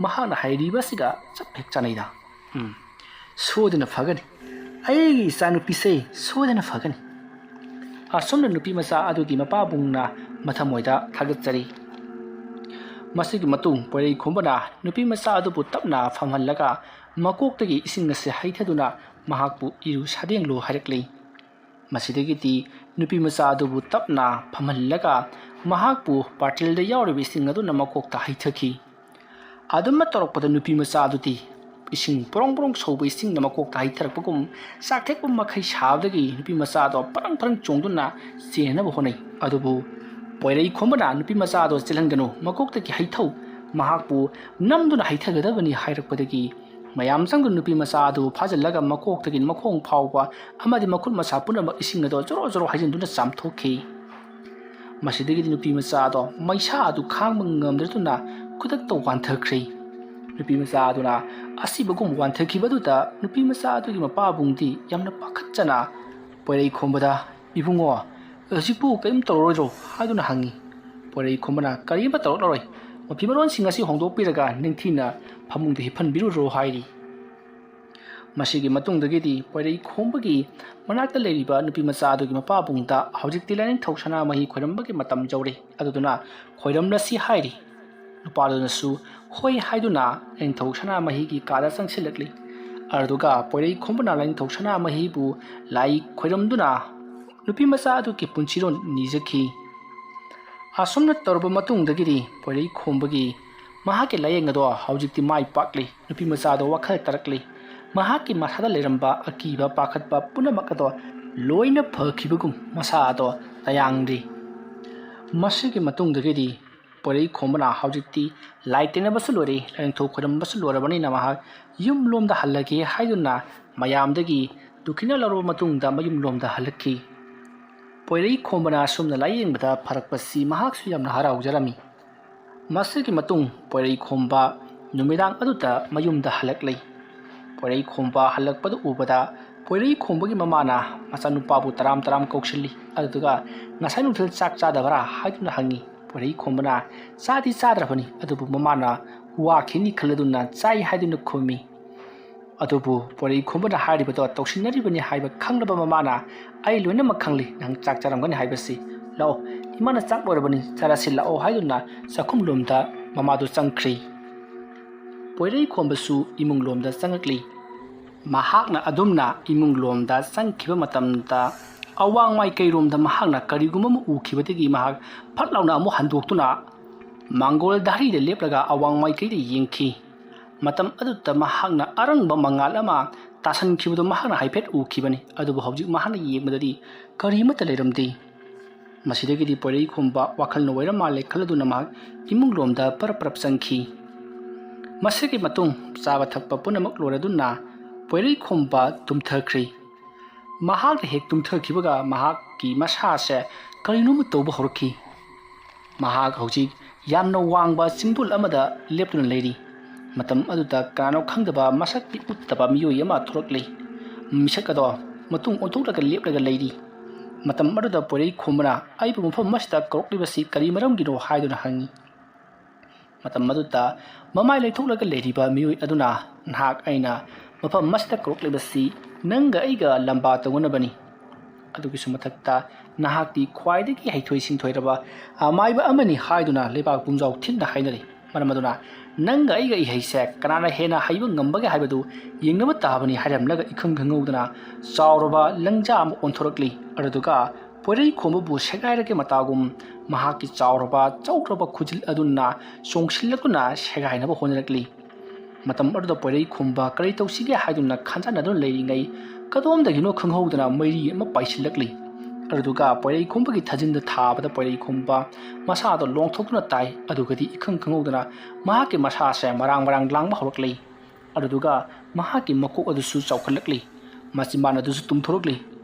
ꯃꯍꯥꯛꯅ ꯍꯩꯔꯤꯕꯁꯤꯒ ꯆꯞ ꯍꯦꯛ ꯆꯥꯅꯩꯗ ꯁꯣꯏꯗꯅ ꯐꯒꯅꯤ ꯑꯩꯒꯤ ꯏꯆꯥꯅꯨꯄꯤꯁꯦ ꯁꯣꯏꯗꯅ ꯐꯒꯅꯤ꯫ ꯑꯁꯣꯝꯅ ꯅꯨꯄꯤ ꯃꯆꯥ ꯑꯗꯨꯒꯤ ꯃꯄꯥꯕꯨꯡꯅ ꯃꯊꯃꯣꯏꯗ ꯊꯥꯒꯠꯆꯔꯤ꯫ ꯃꯁꯤꯒꯤ ꯃꯇꯨꯡ ꯄꯣꯏꯔꯩꯈꯣꯝꯕꯅ ꯅꯨꯄꯤ ꯃꯆꯥ ꯑꯗꯨꯕꯨ ꯇꯞꯅ ꯐꯝꯍꯜꯂꯒ ꯃꯀꯣꯛꯇꯒꯤ ꯏꯁꯤꯡ ꯑꯁꯤ ꯍꯩꯊꯗꯨꯅ ꯃꯍꯥꯛꯄꯨ ꯏꯔꯨ ꯁꯥꯗꯦꯡꯂꯨ ꯍꯥꯏꯔꯛꯂꯤ꯫ ꯃꯁꯤꯗꯒꯤꯗꯤ ꯅꯨꯄꯤ ꯃꯆꯥ ꯑꯗꯨꯕꯨ ꯇꯞꯅ ꯐꯝꯍꯜꯂꯒ ꯃꯍꯥꯛꯄꯨ ꯕꯥꯔꯇꯤꯜꯗ ꯌꯥꯎꯔꯤꯕ ꯏꯁꯤꯡ ꯑꯗꯨꯅ ꯃꯀꯣꯛꯇ ꯍꯩꯊꯈꯤ꯫ ꯑꯗꯨꯝꯅ ꯇꯧꯔꯛꯄꯗ ꯅꯨꯄꯤ ꯃꯆꯥ ꯑꯗꯨꯗꯤ ꯏꯁꯤꯡ ꯄꯣꯔꯣꯡ ꯄꯣꯔꯣꯡ ꯁꯧꯕ ꯏꯁꯤꯡꯅ ꯃꯀꯣꯛꯇ ꯍꯩꯊꯔꯛꯄꯒꯨꯝ ꯆꯥꯛꯊꯦꯛꯄ ꯃꯈꯩ ꯁꯥꯕꯗꯒꯤ ꯅꯨꯄꯤ ꯃꯆꯥ ꯑꯗꯣ ꯄꯔꯪ ꯄꯔꯪ ꯆꯣꯡꯗꯨꯅ ꯆꯦꯟꯅꯕ ꯍꯣꯠꯅꯩ꯫ ꯑꯗꯨꯕꯨ ꯄꯣꯏꯔꯩꯈꯣꯝꯕꯅ ꯅꯨꯄꯤ ꯃꯆꯥ ꯑꯗꯣ ꯆꯦꯜꯍꯟꯒꯅꯨ, ꯃꯀꯣꯛꯇꯒꯤ ꯍꯩꯊꯧ, ꯃꯍꯥꯛꯄꯨ ꯅꯝꯗꯨꯅ ꯍꯩꯊꯒꯗꯕꯅꯤ ꯍꯥꯏꯔꯛꯄꯗꯒꯤ ꯃꯌꯥꯝ ꯆꯪꯗꯨꯅ ꯅꯨꯄꯤ ꯃꯆꯥ ꯑꯗꯨ ꯐꯥꯖꯤꯜꯂꯒ ꯃꯀꯣꯛꯇꯒꯤ ꯃꯈꯣꯡ ꯐꯥꯎꯕ ꯑꯃꯗꯤ ꯃꯈꯨꯠ ꯃꯁꯥ ꯄꯨꯝꯅꯃꯛ ꯏꯁꯤꯡ ꯑꯗꯣ ꯖꯣꯔꯣ ꯖꯣꯔꯣ ꯍꯩꯖꯤꯟꯗꯨꯅ ꯆꯥꯝꯊꯣꯛꯈꯤ꯫ ꯃꯁꯤꯗꯒꯤꯗꯤ ꯅꯨꯄꯤ ꯃꯆꯥ ꯑꯗꯣ ꯃꯩꯁꯥ ꯑꯗꯨ ꯈꯥꯡꯕ ꯉꯝꯗ꯭ꯔꯗꯨꯅ ꯈꯨꯗꯛꯇ ꯋꯥꯟꯊꯈ꯭ꯔꯦ꯫ ꯅꯨꯄꯤ ꯃꯆꯥ ꯑꯗꯨꯅ ꯑꯁꯤꯕꯒꯨꯝ ꯋꯥꯟꯊꯈꯤꯕꯗꯨꯗ ꯅꯨꯄꯤ ꯃꯆꯥ ꯑꯗꯨꯒꯤ ꯃꯄꯥꯕꯨꯡꯗꯤ ꯌꯥꯝꯅ ꯄꯥꯈꯠꯆꯅ ꯄꯣꯏꯔꯩꯈꯣꯝꯕꯗ "ꯏꯕꯨꯡꯉꯣ, ꯍꯧꯖꯤꯛꯄꯨ ꯀꯔꯤꯝ ꯇꯧꯔꯔꯣꯏꯗ꯭ꯔꯣ?" ꯍꯥꯏꯗꯨꯅ ꯍꯪꯉꯤ꯫ ꯄꯣꯏꯔꯩꯈꯣꯝꯕꯅ "ꯀꯔꯤꯝꯇ ꯇꯧꯔꯛꯂꯔꯣꯏ, ꯃꯐꯤꯃꯔꯣꯟꯁꯤꯡ ꯑꯁꯤ ꯍꯣꯡꯗꯣꯛꯄꯤꯔꯒ ꯅꯤꯡꯊꯤꯅ ꯐꯃꯨꯡꯗ ꯍꯤꯞꯍꯟꯕꯤꯔꯨꯔꯣ" ꯍꯥꯏꯔꯤ꯫ ꯃꯁꯤꯒꯤ ꯃꯇꯨꯡꯗꯒꯤꯗꯤ ꯄꯣꯏꯔꯩꯈꯣꯝꯕꯒꯤ ꯃꯅꯥꯛꯇ ꯂꯩꯔꯤꯕ ꯅꯨꯄꯤ ꯃꯆꯥ ꯑꯗꯨꯒꯤ ꯃꯄꯥꯕꯨꯡꯗ "ꯍꯧꯖꯤꯛꯇꯤ ꯂꯥꯏꯅꯤꯡꯊꯧ ꯁꯅꯥꯃꯍꯤ ꯈꯣꯏꯔꯝꯕꯒꯤ ꯃꯇꯝ ꯌꯧꯔꯦ, ꯑꯗꯨꯗꯨꯅ ꯈꯣꯏꯔꯝꯂꯁꯤ" ꯍꯥꯏꯔꯤ꯫ ꯅꯨꯄꯥꯗꯨꯅꯁꯨ ꯍꯣꯏ ꯍꯥꯏꯗꯨꯅ ꯂꯥꯏꯅꯤꯡꯊꯧ ꯁꯅꯥꯃꯍꯤꯒꯤ ꯀꯥꯗ ꯆꯪꯁꯤꯜꯂꯛꯂꯤ꯫ ꯑꯗꯨꯒ ꯄꯣꯏꯔꯩꯈꯣꯝꯕꯅ ꯂꯥꯏꯅꯤꯡꯊꯧ ꯁꯅꯥꯃꯍꯤꯕꯨ ꯂꯥꯏ ꯈꯣꯏꯔꯝꯗꯨꯅ ꯅꯨꯄꯤ ꯃꯆꯥ ꯑꯗꯨꯒꯤ ꯄꯨꯟꯁꯤꯔꯣꯟ ꯅꯤꯖꯈꯤ꯫ ꯑꯁꯨꯝꯅ ꯇꯧꯔꯕ ꯃꯇꯨꯡꯗꯒꯤꯗꯤ ꯄꯣꯏꯔꯩꯈꯣꯝꯕꯒꯤ ꯃꯍꯥꯛꯀꯤ ꯂꯥꯏꯌꯦꯡ ꯑꯗꯣ ꯍꯧꯖꯤꯛꯇꯤ ꯃꯥꯏ ꯄꯥꯛꯂꯤ꯫ ꯅꯨꯄꯤ ꯃꯆꯥ ꯑꯗꯣ ꯋꯥꯈꯜ ꯇꯥꯔꯛꯂꯤ꯫ ꯃꯍꯥꯛꯀꯤ ꯃꯁꯥꯗ ꯂꯩꯔꯝꯕ ꯑꯀꯤꯕ ꯄꯥꯈꯠꯄ ꯄꯨꯝꯅꯃꯛ ꯑꯗꯣ ꯂꯣꯏꯅ ꯐꯈꯤꯕꯒꯨꯝ ꯃꯁꯥ ꯑꯗꯣ ꯇꯌꯥꯡꯔꯤ꯫ ꯃꯁꯤꯒꯤ ꯃꯇꯨꯡꯗꯒꯤꯗꯤ ꯄꯣꯏꯔꯩꯈꯣꯝꯕꯅ ꯍꯧꯖꯤꯛꯇꯤ ꯂꯥꯏ ꯇꯤꯟꯅꯕꯁꯨ ꯂꯣꯏꯔꯦ, ꯂꯥꯏꯅꯤꯡꯊꯧ ꯈꯣꯏꯔꯝꯕꯁꯨ ꯂꯣꯏꯔꯕꯅꯤꯅ ꯃꯍꯥꯛ ꯌꯨꯝꯂꯣꯝꯗ ꯍꯜꯂꯒꯦ ꯍꯥꯏꯗꯨꯅ ꯃꯌꯥꯝꯗꯒꯤ ꯗꯨꯈꯤꯅ ꯂꯧꯔꯕ ꯃꯇꯨꯡꯗ ꯃꯌꯨꯝꯂꯣꯝꯗ ꯍꯜꯂꯛꯈꯤ꯫ ꯄꯣꯏꯔꯩꯈꯣꯝꯕꯅ ꯑꯁꯨꯝꯅ ꯂꯥꯏꯌꯦꯡꯕꯗ ꯐꯔꯛꯄꯁꯤ ꯃꯍꯥꯛꯁꯨ ꯌꯥꯝꯅ ꯍꯔꯥꯎꯖꯔꯝꯃꯤ꯫ ꯃꯁꯤꯒꯤ ꯃꯇꯨꯡ ꯄꯣꯏꯔꯩꯈꯣꯝꯕ ꯅꯨꯃꯤꯗꯥꯡ ꯑꯗꯨꯗ ꯃꯌꯨꯝꯗ ꯍꯜꯂꯛꯂꯤ꯫ ꯄꯣꯏꯔꯩꯈꯣꯝꯕ ꯍꯜꯂꯛꯄꯗꯨ ꯎꯕꯗ ꯄꯣꯏꯔꯩꯈꯣꯝꯕꯒꯤ ꯃꯃꯥꯅ ꯃꯆꯥꯅꯨꯄꯥꯕꯨ ꯇꯔꯥꯝ ꯇꯔꯥꯝ ꯀꯧꯁꯤꯜꯂꯤ꯫ ꯑꯗꯨꯒ "ꯉꯁꯥꯏ ꯅꯨꯡꯊꯤꯜ ꯆꯥꯛ ꯆꯥꯗꯕꯔꯥ?" ꯍꯥꯏꯗꯨꯅ ꯍꯪꯉꯤ꯫ ꯄꯣꯏꯔꯩꯈꯣꯝꯕꯅ "ꯆꯥꯗꯤ ꯆꯥꯗ꯭ꯔꯕꯅꯤ, ꯑꯗꯨꯕꯨ ꯃꯃꯥꯅ ꯋꯥꯈꯤꯅꯤ ꯈꯜꯂꯗꯨꯅ ꯆꯥꯏ" ꯍꯥꯏꯗꯨꯅ ꯈꯨꯝꯃꯤ꯫ ꯑꯗꯨꯕꯨ ꯄꯣꯏꯔꯩꯈꯣꯝꯕꯅ ꯍꯥꯏꯔꯤꯕꯗꯣ ꯇꯧꯁꯤꯟꯅꯔꯤꯕꯅꯤ ꯍꯥꯏꯕ ꯈꯪꯂꯕ ꯃꯃꯥꯅ "ꯑꯩ ꯂꯣꯏꯅꯃꯛ ꯈꯪꯂꯤ, ꯅꯪ ꯆꯥꯛ ꯆꯥꯔꯝꯒꯅꯤ ꯍꯥꯏꯕꯁꯤ. ꯂꯥꯛꯑꯣ, ꯏꯃꯥꯅ ꯆꯥꯛ ꯂꯣꯏꯔꯕꯅꯤ, ꯆꯥꯔꯁꯤ ꯂꯥꯛꯑꯣ" ꯍꯥꯏꯗꯨꯅ ꯆꯥꯛꯈꯨꯝꯂꯣꯝꯗ ꯃꯃꯥꯗꯨ ꯆꯪꯈ꯭ꯔꯤ꯫ ꯄꯣꯏꯔꯩꯈꯣꯝꯕꯁꯨ ꯏꯃꯨꯡꯂꯣꯝꯗ ꯆꯪꯉꯛꯂꯤ꯫ ꯃꯍꯥꯛꯅ ꯑꯗꯨꯝꯅ ꯏꯃꯨꯡꯂꯣꯝꯗ ꯆꯪꯈꯤꯕ ꯃꯇꯝꯗ ꯑꯋꯥꯡ ꯃꯥꯏꯀꯩꯔꯣꯝꯗ ꯃꯍꯥꯛꯅ ꯀꯔꯤꯒꯨꯝꯕ ꯑꯃ ꯎꯈꯤꯕꯗꯒꯤ ꯃꯍꯥꯛ ꯐꯠ ꯂꯥꯎꯅ ꯑꯃꯨꯛ ꯍꯟꯗꯣꯛꯇꯨꯅ ꯃꯥꯡꯒꯣꯜ ꯗꯥꯔꯤꯗ ꯂꯦꯞꯂꯒ ꯑꯋꯥꯡ ꯃꯥꯏꯀꯩꯗ ꯌꯦꯡꯈꯤ꯫ ꯃꯇꯝ ꯑꯗꯨꯗ ꯃꯍꯥꯛꯅ ꯑꯔꯪꯕ ꯃꯉꯥꯜ ꯑꯃ ꯇꯥꯁꯟꯈꯤꯕꯗꯨ ꯃꯍꯥꯛꯅ ꯍꯥꯏꯐꯦꯠ ꯎꯈꯤꯕꯅꯤ꯫ ꯑꯗꯨꯕꯨ ꯍꯧꯖꯤꯛ ꯃꯍꯥꯛꯅ ꯌꯦꯡꯕꯗꯗꯤ ꯀꯔꯤꯃꯠꯇ ꯂꯩꯔꯝꯗꯦ꯫ ꯃꯁꯤꯗꯒꯤꯗꯤ ꯄꯣꯏꯔꯩꯈꯣꯝꯕ ꯋꯥꯈꯜꯅ ꯑꯣꯏꯔ ꯃꯥꯜꯂꯦ ꯈꯜꯂꯗꯨꯅ ꯃꯍꯥꯛ ꯏꯃꯨꯡꯂꯣꯝꯗ ꯄꯔꯞ ꯄꯔꯞ ꯆꯪꯈꯤ꯫ ꯃꯁꯤꯒꯤ ꯃꯇꯨꯡ ꯆꯥꯕ ꯊꯛꯄ ꯄꯨꯝꯅꯃꯛ ꯂꯣꯏꯔꯗꯨꯅ ꯄꯣꯏꯔꯩꯈꯣꯝꯕ ꯇꯨꯝꯊꯈ꯭ꯔꯤ꯫ ꯃꯍꯥꯛꯅ ꯍꯦꯛ ꯇꯨꯝꯊꯈꯤꯕꯒ ꯃꯍꯥꯛꯀꯤ ꯃꯁꯥꯁꯦ ꯀꯔꯤꯅꯣꯝꯃ ꯇꯧꯕ ꯍꯧꯔꯛꯈꯤ꯫ ꯃꯍꯥꯛ ꯍꯧꯖꯤꯛ ꯌꯥꯝꯅ ꯋꯥꯡꯕ ꯆꯤꯡꯗꯣꯜ ꯑꯃꯗ ꯂꯦꯞꯇꯨꯅ ꯂꯩꯔꯤ꯫ ꯃꯇꯝ ꯑꯗꯨꯗ ꯀꯅꯥꯅꯣ ꯈꯪꯗꯕ ꯃꯁꯛꯇꯤ ꯎꯠꯇꯕ ꯃꯤꯑꯣꯏ ꯑꯃ ꯊꯣꯛꯂꯛꯂꯤ꯫ ꯃꯤꯁꯛ ꯑꯗꯣ ꯃꯇꯨꯡ ꯑꯣꯟꯊꯣꯛꯂꯒ ꯂꯦꯞꯂꯒ ꯂꯩꯔꯤ꯫ ꯃꯇꯝ ꯑꯗꯨꯗ ꯄꯣꯏꯔꯩꯈꯣꯝꯕꯅ "ꯑꯩꯕꯨ ꯃꯐꯝ ꯑꯁꯤꯗ ꯀꯧꯔꯛꯂꯤꯕꯁꯤ ꯀꯔꯤ ꯃꯔꯝꯒꯤꯅꯣ?" ꯍꯥꯏꯗꯨꯅ ꯍꯪꯉꯤ꯫ ꯃꯇꯝ ꯑꯗꯨꯗ ꯃꯃꯥꯏ ꯂꯩꯊꯣꯛꯂꯒ ꯂꯩꯔꯤꯕ ꯃꯤꯑꯣꯏ ꯑꯗꯨꯅ "ꯅꯍꯥꯛ ꯑꯩꯅ ꯃꯐꯝ ꯑꯁꯤꯗ ꯀꯧꯔꯛꯂꯤꯕꯁꯤ ꯅꯪꯒ ꯑꯩꯒ ꯂꯝꯕꯥ ꯇꯧꯅꯅꯕꯅꯤ. ꯑꯗꯨꯒꯤꯁꯨ ꯃꯊꯛꯇ ꯅꯍꯥꯛꯇꯤ ꯈ꯭ꯋꯥꯏꯗꯒꯤ ꯍꯩꯊꯣꯏ ꯁꯤꯡꯊꯣꯏꯔꯕ ꯑꯃꯥꯏꯕ ꯑꯃꯅꯤ" ꯍꯥꯏꯗꯨꯅ ꯂꯩꯕꯥꯛ ꯄꯨꯝꯖꯥꯎ ꯊꯤꯟꯅ ꯍꯥꯏꯅꯔꯤ꯫ ꯃꯔꯝ ꯑꯗꯨꯅ ꯅꯪꯒ ꯑꯩꯒ ꯏꯍꯩꯁꯦ ꯀꯅꯥꯅ ꯍꯦꯟꯅ ꯍꯩꯕ ꯉꯝꯕꯒꯦ ꯍꯥꯏꯕꯗꯨ ꯌꯦꯡꯅꯕ ꯇꯥꯕꯅꯤ ꯍꯥꯏꯔꯝꯂꯒ ꯏꯈꯪ ꯈꯪꯍꯧꯗꯅ ꯆꯥꯎꯔꯕ ꯂꯪꯖꯥ ꯑꯃ ꯑꯣꯟꯊꯣꯔꯛꯂꯤ꯫ ꯑꯗꯨꯒ ꯄꯣꯏꯔꯩꯈꯣꯝꯕꯕꯨ ꯁꯦꯒꯥꯏꯔꯒꯦ ꯃꯇꯥꯒꯨꯝ ꯃꯍꯥꯛꯀꯤ ꯆꯥꯎꯔꯕ ꯆꯧꯈ꯭ꯔꯕ ꯈꯨꯖꯤꯜ ꯑꯗꯨꯅ ꯆꯣꯡꯁꯤꯜꯂꯛꯇꯨꯅ ꯁꯦꯒꯥꯏꯅꯕ ꯍꯣꯠꯅꯔꯛꯂꯤ꯫ ꯃꯇꯝ ꯑꯗꯨꯗ ꯄꯣꯏꯔꯩꯈꯣꯝꯕ ꯀꯔꯤ ꯇꯧꯁꯤꯒꯦ ꯍꯥꯏꯗꯨꯅ ꯈꯟꯖꯥꯟꯅꯗꯨꯅ ꯂꯩꯔꯤꯉꯩ ꯀꯗꯣꯝꯗꯒꯤꯅꯣ ꯈꯪꯍꯧꯗꯅ ꯃꯩꯔꯤ ꯑꯃ ꯄꯥꯏꯁꯤꯜꯂꯛꯂꯤ꯫ ꯑꯗꯨꯒ ꯄꯣꯏꯔꯩꯈꯣꯝꯕꯒꯤ ꯊꯥꯖꯤꯟꯗ ꯊꯥꯕꯗ ꯄꯣꯏꯔꯩꯈꯣꯝꯕ ꯃꯁꯥꯗꯣ ꯂꯣꯡꯊꯣꯛꯇꯨꯅ ꯇꯥꯏ꯫ ꯑꯗꯨꯒꯗꯤ ꯏꯈꯪ ꯈꯪꯍꯧꯗꯅ ꯃꯍꯥꯛꯀꯤ ꯃꯁꯥꯁꯦ ꯃꯔꯥꯡ ꯃꯔꯥꯡ ꯂꯥꯡꯕ ꯍꯧꯔꯛꯂꯤ꯫ ꯑꯗꯨꯒ ꯃꯍꯥꯛꯀꯤ ꯃꯀꯣꯛ ꯑꯗꯨꯁꯨ ꯆꯥꯎꯈꯠꯂꯛꯂꯤ, ꯃꯆꯤꯟꯕꯥꯟ ꯑꯗꯨꯁꯨ ꯇꯨꯝꯊꯣꯔꯛꯂꯤ꯫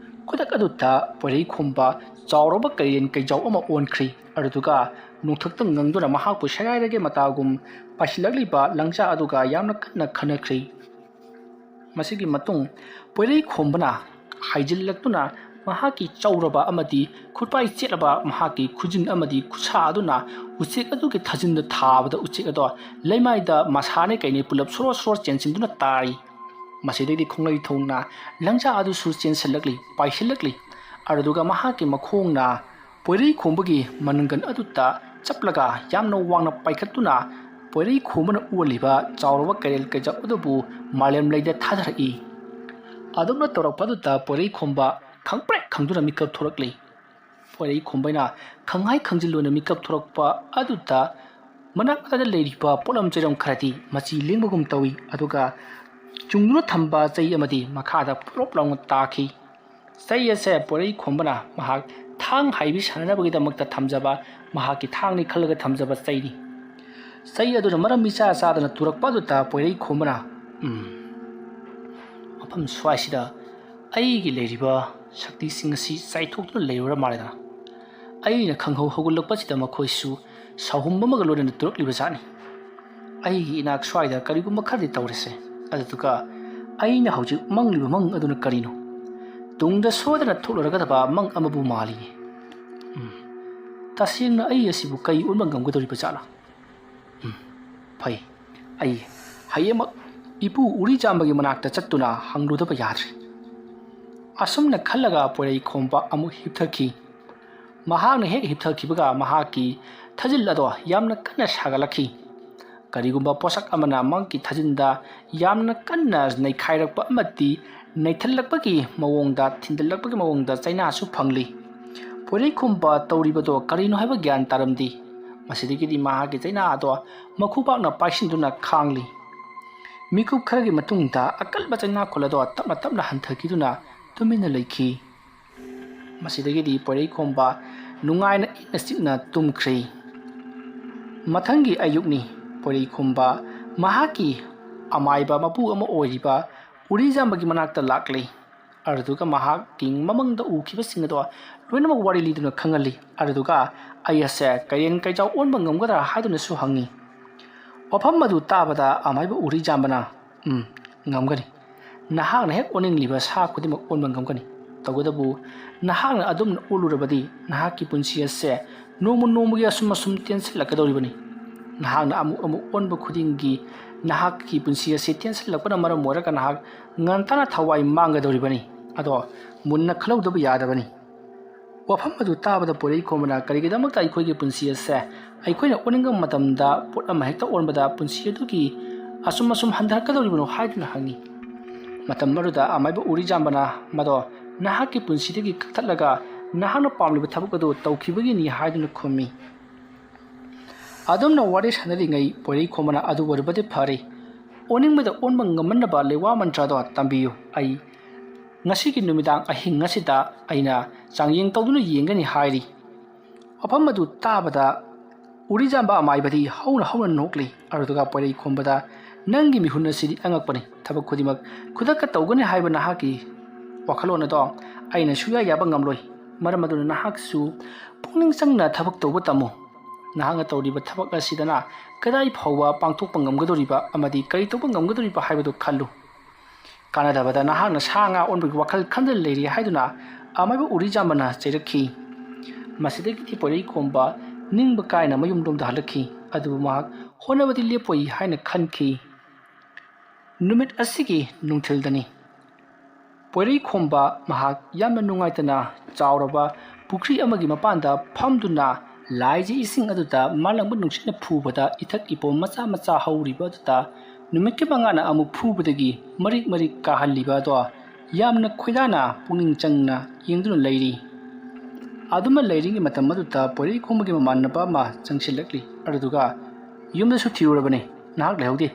ꯈꯨꯗꯛ ꯑꯗꯨꯗ ꯄꯣꯏꯔꯩꯈꯣꯝꯕ ꯆꯥꯎꯔꯕ ꯀꯩꯔꯦꯟ ꯀꯩꯖꯥꯎ ꯑꯃ ꯑꯣꯟꯈ꯭ꯔꯤ꯫ ꯑꯗꯨꯒ ꯅꯣꯡꯊꯛꯇ ꯉꯪꯗꯨꯅ ꯃꯍꯥꯛꯄꯨ ꯁꯦꯒꯥꯏꯔꯒꯦ ꯃꯇꯥꯒꯨꯝ ꯄꯥꯏꯁꯤꯜꯂꯛꯂꯤꯕ ꯂꯪꯖꯥ ꯑꯗꯨꯒ ꯌꯥꯝꯅ ꯀꯟꯅ ꯈꯟꯅꯈ꯭ꯔꯤ꯫ ꯃꯁꯤꯒꯤ ꯃꯇꯨꯡ ꯄꯣꯏꯔꯩꯈꯣꯝꯕꯅ ꯍꯥꯏꯖꯤꯜꯂꯛꯇꯨꯅ ꯃꯍꯥꯛꯀꯤ ꯆꯧꯔꯕ ꯑꯃꯗꯤ ꯈꯨꯠꯄꯥꯏ ꯆꯦꯠꯂꯕ ꯃꯍꯥꯛꯀꯤ ꯈꯨꯖꯤꯟ ꯑꯃꯗꯤ ꯈꯨꯠꯁꯥ ꯑꯗꯨꯅ ꯎꯆꯦꯛ ꯑꯗꯨꯒꯤ ꯊꯥꯖꯤꯟꯗ ꯊꯥꯕꯗ ꯎꯆꯦꯛ ꯑꯗꯣ ꯂꯩꯃꯥꯏꯗ ꯃꯁꯥꯅꯦ ꯀꯩꯅꯦ ꯄꯨꯂꯞ ꯁꯣꯔꯣ ꯁꯣꯔꯣ ꯆꯦꯟꯁꯤꯟꯗꯨꯅ ꯇꯥꯔꯤ꯫ ꯃꯁꯤꯗꯩꯗꯤ ꯈꯣꯡꯂꯩ ꯊꯣꯡꯅ ꯂꯪꯖꯥ ꯑꯗꯨꯁꯨ ꯆꯦꯟꯁꯤꯜꯂꯛꯂꯤ ꯄꯥꯏꯁꯤꯜꯂꯛꯂꯤ ꯑꯗꯨꯒ ꯃꯍꯥꯛꯀꯤ ꯃꯈꯣꯡꯅ ꯄꯣꯏꯔꯩ ꯈꯣꯡꯕꯒꯤ ꯃꯅꯪꯒꯟ ꯑꯗꯨꯗ ꯆꯞꯂꯒ ꯌꯥꯝꯅ ꯋꯥꯡꯅ ꯄꯥꯏꯈꯠꯇꯨꯅ ꯄꯣꯏꯔꯩ ꯈꯣꯡꯕꯅ ꯑꯣꯜꯂꯤꯕ ꯆꯥꯎꯔꯕ ꯀꯩꯔꯦꯜ ꯀꯩꯖꯥꯎ ꯑꯗꯨꯕꯨ ꯃꯥꯂꯦꯝꯂꯩꯗ ꯊꯥꯗꯔꯛꯏ ꯑꯗꯨꯝꯅ ꯇꯧꯔꯛꯄꯗꯨꯗ ꯄꯣꯏꯔꯩ ꯈꯣꯡꯕ ꯈꯪꯄ꯭ꯔꯦꯛ ꯈꯪꯗꯨꯅ ꯃꯤꯀꯞ ꯊꯣꯔꯛꯂꯤ ꯄꯣꯏꯔꯩ ꯈꯣꯡꯕꯩꯅ ꯈꯪꯍꯥꯏ ꯈꯪꯖꯤꯜꯂꯣꯏꯅ ꯃꯤꯀꯞ ꯊꯣꯔꯛꯄ ꯑꯗꯨꯗ ꯃꯅꯥꯛꯇ ꯂꯩꯔꯤꯕ ꯄꯣꯠꯂꯝ ꯆꯩꯔꯝ ꯈꯔꯗꯤ ꯃꯆꯤ ꯂꯦꯡꯕꯒꯨꯝ ꯇꯧꯏ ꯑꯗꯨꯒ ꯆꯨꯡꯗꯨꯅ ꯊꯝꯕ ꯆꯩ ꯑꯃꯗꯤ ꯃꯈꯥꯗ ꯄꯨꯂꯞ ꯂꯥꯎꯅ ꯇꯥꯈꯤ ꯆꯩ ꯑꯁꯦ ꯄꯣꯏꯔꯩ ꯈꯣꯡꯕꯅ ꯃꯍꯥꯛ ꯊꯥꯡ ꯍꯥꯏꯕꯤ ꯁꯥꯟꯅꯅꯕꯒꯤꯗꯃꯛꯇ ꯊꯝꯖꯕ ꯃꯍꯥꯛꯀꯤ ꯊꯥꯡꯅꯤ ꯈꯜꯂꯒ ꯊꯝꯖꯕ ꯆꯩꯅꯤ ꯆꯩ ꯑꯗꯨꯅ ꯃꯔꯝ ꯃꯤꯆꯥ ꯆꯥꯗꯅ ꯇꯨꯔꯛꯄ ꯑꯗꯨꯗ ꯄꯣꯏꯔꯩ ꯈꯣꯡꯕꯅ ꯃꯐꯝ ꯁ꯭ꯋꯥꯏꯁꯤꯗ ꯑꯩꯒꯤ ꯂꯩꯔꯤꯕ ꯁꯛꯇꯤꯁꯤꯡ ꯑꯁꯤ ꯆꯥꯏꯊꯣꯛꯇꯨꯅ ꯂꯩꯔꯨꯔ ꯃꯥꯜꯂꯦꯗꯅ ꯑꯩꯅ ꯈꯪꯍꯧ ꯍꯧꯒꯠꯂꯛꯄꯁꯤꯗ ꯃꯈꯣꯏꯁꯨ ꯁꯥꯎꯍꯨꯝ ꯑꯃꯒ ꯂꯣꯏꯅꯅ ꯇꯨꯔꯛꯂꯤꯕ ꯖꯥꯠꯅꯤ ꯑꯩꯒꯤ ꯏꯅꯥꯛ ꯁ꯭ꯋꯥꯏꯗ ꯀꯔꯤꯒꯨꯝꯕ ꯈꯔꯗꯤ ꯇꯧꯔꯤꯁꯦ ꯑꯗꯨꯗꯨꯒ ꯑꯩꯅ ꯍꯧꯖꯤꯛ ꯃꯪꯂꯤꯕ ꯃꯪ ꯑꯗꯨꯅ ꯀꯔꯤꯅꯣ ꯇꯨꯡꯗ ꯁꯣꯏꯗꯅ ꯊꯣꯛꯂꯔꯒꯗꯕ ꯃꯪ ꯑꯃꯕꯨ ꯃꯥꯜꯂꯤꯅꯦ ꯇꯁꯦꯡꯅ ꯑꯩ ꯑꯁꯤꯕꯨ ꯀꯩ ꯑꯣꯟꯕ ꯉꯝꯒꯗꯧꯔꯤꯕ ꯖꯥꯠꯂꯥ ꯐꯩ ꯑꯩ ꯍꯌꯦꯡꯃꯛ ꯏꯄꯨ ꯎꯔꯤꯖꯥꯝꯕꯒꯤ ꯃꯅꯥꯛꯇ ꯆꯠꯇꯨꯅ ꯍꯪꯂꯨꯗꯕ ꯌꯥꯗ꯭ꯔꯦ ꯑꯁꯨꯝꯅ ꯈꯜꯂꯒ ꯄꯣꯏꯔꯩ ꯈꯣꯡꯕ ꯑꯃꯨꯛ ꯍꯤꯞꯊꯈꯤ ꯃꯍꯥꯛꯅ ꯍꯦꯛ ꯍꯤꯞꯊꯈꯤꯕꯒ ꯃꯍꯥꯛꯀꯤ ꯊꯥꯖꯤꯜ ꯑꯗꯣ ꯌꯥꯝꯅ ꯀꯟꯅ ꯁꯥꯒꯠꯂꯛꯈꯤ ꯀꯔꯤꯒꯨꯝꯕ ꯄꯣꯠꯁꯛ ꯑꯃꯅ ꯃꯍꯥꯛꯀꯤ ꯊꯥꯖꯤꯟꯗ ꯌꯥꯝꯅ ꯀꯟꯅ ꯅꯩꯈꯥꯏꯔꯛꯄ ꯑꯃꯗꯤ ꯅꯩꯊꯜꯂꯛꯄꯒꯤ ꯃꯑꯣꯡꯗ ꯊꯤꯟꯗꯜꯂꯛꯄꯒꯤ ꯃꯑꯣꯡꯗ ꯆꯩꯅꯥꯁꯨ ꯐꯪꯂꯤ ꯄꯣꯏꯔꯩ ꯈꯣꯡꯕ ꯇꯧꯔꯤꯕꯗꯣ ꯀꯔꯤꯅꯣ ꯍꯥꯏꯕ ꯒ꯭ꯌꯥꯟ ꯇꯥꯔꯝꯗꯦ ꯃꯁꯤꯗꯒꯤꯗꯤ ꯃꯍꯥꯛꯀꯤ ꯆꯩꯅꯥ ꯑꯗꯣ ꯃꯈꯨꯄꯥꯛꯅ ꯄꯥꯏꯁꯤꯟꯗꯨꯅ ꯈꯥꯡꯂꯤ ꯃꯤꯀꯨꯞ ꯈꯔꯒꯤ ꯃꯇꯨꯡꯗ ꯑꯀꯟꯕ ꯆꯩꯅꯥꯈꯣꯜ ꯑꯗꯣ ꯇꯞꯅ ꯇꯞꯅ ꯍꯟꯊꯈꯤꯗꯨꯅ ꯇꯨꯃꯤꯟꯅ ꯂꯩꯈꯤ ꯃꯁꯤꯗꯒꯤꯗꯤ ꯄꯣꯏꯔꯩ ꯈꯣꯡꯕ ꯅꯨꯡꯉꯥꯏꯅ ꯏꯪꯅ ꯆꯤꯛꯅ ꯇꯨꯝꯈ꯭ꯔꯦ ꯃꯊꯪꯒꯤ ꯑꯌꯨꯛꯅꯤ ꯄꯣꯏꯔꯩ ꯈꯣꯡꯕ ꯃꯍꯥꯛꯀꯤ ꯑꯃꯥꯏꯕ ꯃꯄꯨ ꯑꯃ ꯑꯣꯏꯔꯤꯕ ꯎꯔꯤꯖꯥꯝꯕꯒꯤ ꯃꯅꯥꯛꯇ ꯂꯥꯛꯂꯤ ꯑꯗꯨꯒ ꯃꯍꯥꯛꯀꯤ ꯃꯃꯪꯗ ꯎꯈꯤꯕꯁꯤꯡ ꯑꯗꯣ ꯂꯣꯏꯅꯃꯛ ꯋꯥꯔꯤ ꯂꯤꯗꯨꯅ ꯈꯪꯍꯜꯂꯤ ꯑꯗꯨꯒ ꯑꯩ ꯑꯁꯦ ꯀꯩꯔꯦꯟ ꯀꯩꯆꯥꯎ ꯑꯣꯟꯕ ꯉꯝꯒꯗ꯭ꯔꯥ ꯍꯥꯏꯗꯨꯅꯁꯨ ꯍꯪꯉꯤ ꯋꯥꯐꯝ ꯑꯗꯨ ꯇꯥꯕꯗ ꯑꯃꯥꯏꯕ ꯎꯔꯤꯖꯥꯝꯕꯅ ꯉꯝꯒꯅꯤ ꯅꯍꯥꯛꯅ ꯍꯦꯛ ꯑꯣꯟꯅꯤꯡꯂꯤꯕ ꯁꯥ ꯈꯨꯗꯤꯡꯃꯛ ꯑꯣꯟꯕ ꯉꯝꯒꯅꯤ ꯇꯧꯕꯇꯕꯨ ꯅꯍꯥꯛꯅ ꯑꯗꯨꯝꯅ ꯑꯣꯜꯂꯨꯔꯕꯗꯤ ꯅꯍꯥꯛꯀꯤ ꯄꯨꯟꯁꯤ ꯑꯁꯦ ꯅꯣꯡꯃ ꯅꯣꯡꯃꯒꯤ ꯑꯁꯨꯝ ꯇꯦꯟꯁꯤꯜꯂꯛꯀꯗꯧꯔꯤꯕꯅꯤ ꯅꯍꯥꯛꯅ ꯑꯃꯨꯛ ꯑꯃꯨꯛ ꯑꯣꯟꯕ ꯈꯨꯗꯤꯡꯒꯤ ꯅꯍꯥꯛꯀꯤ ꯄꯨꯟꯁꯤ ꯑꯁꯤ ꯇꯦꯟꯁꯤꯜꯂꯛꯄꯅ ꯃꯔꯝ ꯑꯣꯏꯔꯒ ꯅꯍꯥꯛ ꯉꯟꯇꯥꯅ ꯊꯋꯥꯏ ꯃꯥꯡꯒꯗꯧꯔꯤꯕꯅꯤ ꯑꯗꯣ ꯃꯨꯟꯅ ꯈꯜꯍꯧꯗꯕ ꯌꯥꯗꯕꯅꯤ ꯋꯥꯐꯝ ꯑꯗꯨ ꯇꯥꯕꯗ ꯄꯣꯏꯔꯩ ꯈꯣꯡꯕꯅ ꯀꯔꯤꯒꯤꯗꯃꯛꯇ ꯑꯩꯈꯣꯏꯒꯤ ꯄꯨꯟꯁꯤ ꯑꯁꯦ ꯑꯩꯈꯣꯏꯅ ꯑꯣꯟꯅꯤꯡꯕ ꯃꯇꯝꯗ ꯄꯣꯠ ꯑꯃ ꯍꯦꯛꯇ ꯑꯣꯟꯕꯗ ꯄꯨꯟꯁꯤ ꯑꯗꯨꯒꯤ ꯑꯁꯨꯝ ꯍꯟꯊꯔꯛꯀꯗꯧꯔꯤꯕꯅꯣ ꯍꯥꯏꯗꯨꯅ ꯍꯪꯉꯤ ꯃꯇꯝ ꯑꯗꯨꯗ ꯑꯃꯥꯏꯕ ꯎꯔꯤꯖꯥꯝꯕꯅ ꯃꯗꯣ ꯅꯍꯥꯛꯀꯤ ꯄꯨꯟꯁꯤꯗꯒꯤ ꯀꯛꯊꯠꯂꯒ ꯅꯍꯥꯛꯅ ꯄꯥꯝꯂꯤꯕ ꯊꯕꯛ ꯑꯗꯨ ꯇꯧꯈꯤꯕꯒꯤꯅꯤ ꯍꯥꯏꯗꯨꯅ ꯈꯨꯝꯃꯤ ꯑꯗꯨꯝꯅ ꯋꯥꯔꯤ ꯁꯥꯟꯅꯔꯤꯉꯩ ꯄꯣꯏꯔꯩ ꯈꯣꯡꯕꯅ ꯑꯗꯨ ꯑꯣꯏꯔꯕꯗꯤ ꯐꯔꯦ ꯑꯣꯟꯅꯤꯡꯕꯗ ꯑꯣꯟꯕ ꯉꯝꯃꯟꯅꯕ ꯂꯩꯋꯥ ꯃꯟꯇ꯭ꯔꯗꯣ ꯇꯝꯕꯤꯌꯨ ꯑꯩ ꯉꯁꯤꯒꯤ ꯅꯨꯃꯤꯗꯥꯡ ꯑꯍꯤꯡ ꯑꯁꯤꯗ ꯑꯩꯅ ꯆꯥꯡꯌꯦꯡ ꯇꯧꯗꯨꯅ ꯌꯦꯡꯒꯅꯤ ꯍꯥꯏꯔꯤ ꯋꯥꯐꯝ ꯑꯗꯨ ꯇꯥꯕꯗ ꯎꯔꯤꯖꯥꯝꯕ ꯑꯃꯥꯏꯕꯗꯤ ꯍꯧꯅ ꯅꯣꯛꯂꯤ ꯑꯗꯨꯒ ꯄꯣꯏꯔꯩ ꯈꯣꯡꯕꯗ ꯅꯪꯒꯤ ꯃꯤꯍꯨꯟ ꯑꯁꯤꯗꯤ ꯑꯉꯛꯄꯅꯤ ꯊꯕꯛ ꯈꯨꯗꯤꯡꯃꯛ ꯈꯨꯗꯛꯇ ꯇꯧꯒꯅꯤ ꯍꯥꯏꯕ ꯅꯍꯥꯛꯀꯤ ꯋꯥꯈꯜꯂꯣꯟ ꯑꯗꯣ ꯑꯩꯅ ꯁꯨꯡꯌꯥ ꯌꯥꯕ ꯉꯝꯂꯣꯏ ꯃꯔꯝ ꯑꯗꯨꯅ ꯅꯍꯥꯛꯁꯨ ꯄꯨꯛꯅꯤꯡ ꯆꯪꯅ ꯊꯕꯛ ꯇꯧꯕ ꯇꯝꯃꯨ ꯅꯍꯥꯛꯅ ꯇꯧꯔꯤꯕ ꯊꯕꯛ ꯑꯁꯤꯗꯅ ꯀꯗꯥꯏ ꯐꯥꯎꯕ ꯄꯥꯡꯊꯣꯛꯄ ꯉꯝꯒꯗꯧꯔꯤꯕ ꯑꯃꯗꯤ ꯀꯔꯤ ꯇꯧꯕ ꯉꯝꯒꯗꯧꯔꯤꯕ ꯍꯥꯏꯕꯗꯨ ꯈꯜꯂꯨ ꯀꯥꯟꯅꯗꯕꯗ ꯅꯍꯥꯛꯅ ꯁꯥ ꯉꯥ ꯑꯣꯟꯕꯒꯤ ꯋꯥꯈꯜ ꯈꯟꯗꯨꯅ ꯂꯩꯔꯤ ꯍꯥꯏꯗꯨꯅ ꯑꯃꯥꯏꯕ ꯎꯔꯤꯖꯥꯝꯕꯅ ꯆꯩꯔꯛꯈꯤ ꯃꯁꯤꯗꯒꯤꯗꯤ ꯄꯣꯏꯔꯩ ꯈꯣꯡꯕ ꯅꯤꯡꯕ ꯀꯥꯏꯅ ꯃꯌꯨꯝꯂꯣꯝꯗ ꯍꯜꯂꯛꯈꯤ ꯑꯗꯨꯕꯨ ꯃꯍꯥꯛ ꯍꯣꯠꯅꯕꯗꯤ ꯂꯦꯞꯄꯣꯏ ꯍꯥꯏꯅ ꯈꯟꯈꯤ ꯅꯨꯃꯤꯠ ꯑꯁꯤꯒꯤ ꯅꯨꯡꯊꯤꯜꯗꯅꯤ ꯄꯣꯏꯔꯩ ꯈꯣꯡꯕ ꯃꯍꯥꯛ ꯌꯥꯝꯅ ꯅꯨꯡꯉꯥꯏꯇꯅ ꯆꯥꯎꯔꯕ ꯄꯨꯈ꯭ꯔꯤ ꯑꯃꯒꯤ ꯃꯄꯥꯟꯗ ꯐꯝꯗꯨꯅ ꯂꯥꯏꯖꯤ ꯏꯁꯤꯡ ꯑꯗꯨꯗ ꯃꯥꯂꯪꯕ ꯅꯨꯡꯁꯤꯠꯅ ꯐꯨꯕꯗ ꯏꯊꯛ ꯏꯄꯣꯝ ꯃꯆꯥ ꯍꯧꯔꯤꯕ ꯑꯗꯨꯗ ꯅꯨꯃꯤꯠꯀꯤ ꯃꯉꯥꯜꯅ ꯑꯃꯨꯛ ꯐꯨꯕꯗꯒꯤ ꯃꯔꯤꯛ ꯀꯥꯍꯜꯂꯤꯕ ꯑꯗꯣ ꯌꯥꯝꯅ ꯈꯣꯏꯗꯥꯅ ꯄꯨꯛꯅꯤꯡ ꯆꯪꯅ ꯌꯦꯡꯗꯨꯅ ꯂꯩꯔꯤ ꯑꯗꯨꯃ ꯂꯩꯔꯤꯉꯩ ꯃꯇꯝ ꯑꯗꯨꯗ ꯄꯣꯏꯔꯩ ꯈꯣꯡꯕꯒꯤ ꯃꯃꯥꯟꯅꯕ ꯑꯃ ꯆꯪꯁꯤꯜꯂꯛꯂꯤ ꯑꯗꯨꯒ ꯌꯨꯝꯗꯁꯨ ꯊꯤꯔꯨꯔꯕꯅꯤ ꯅꯍꯥꯛ ꯂꯩꯍꯧꯗꯦ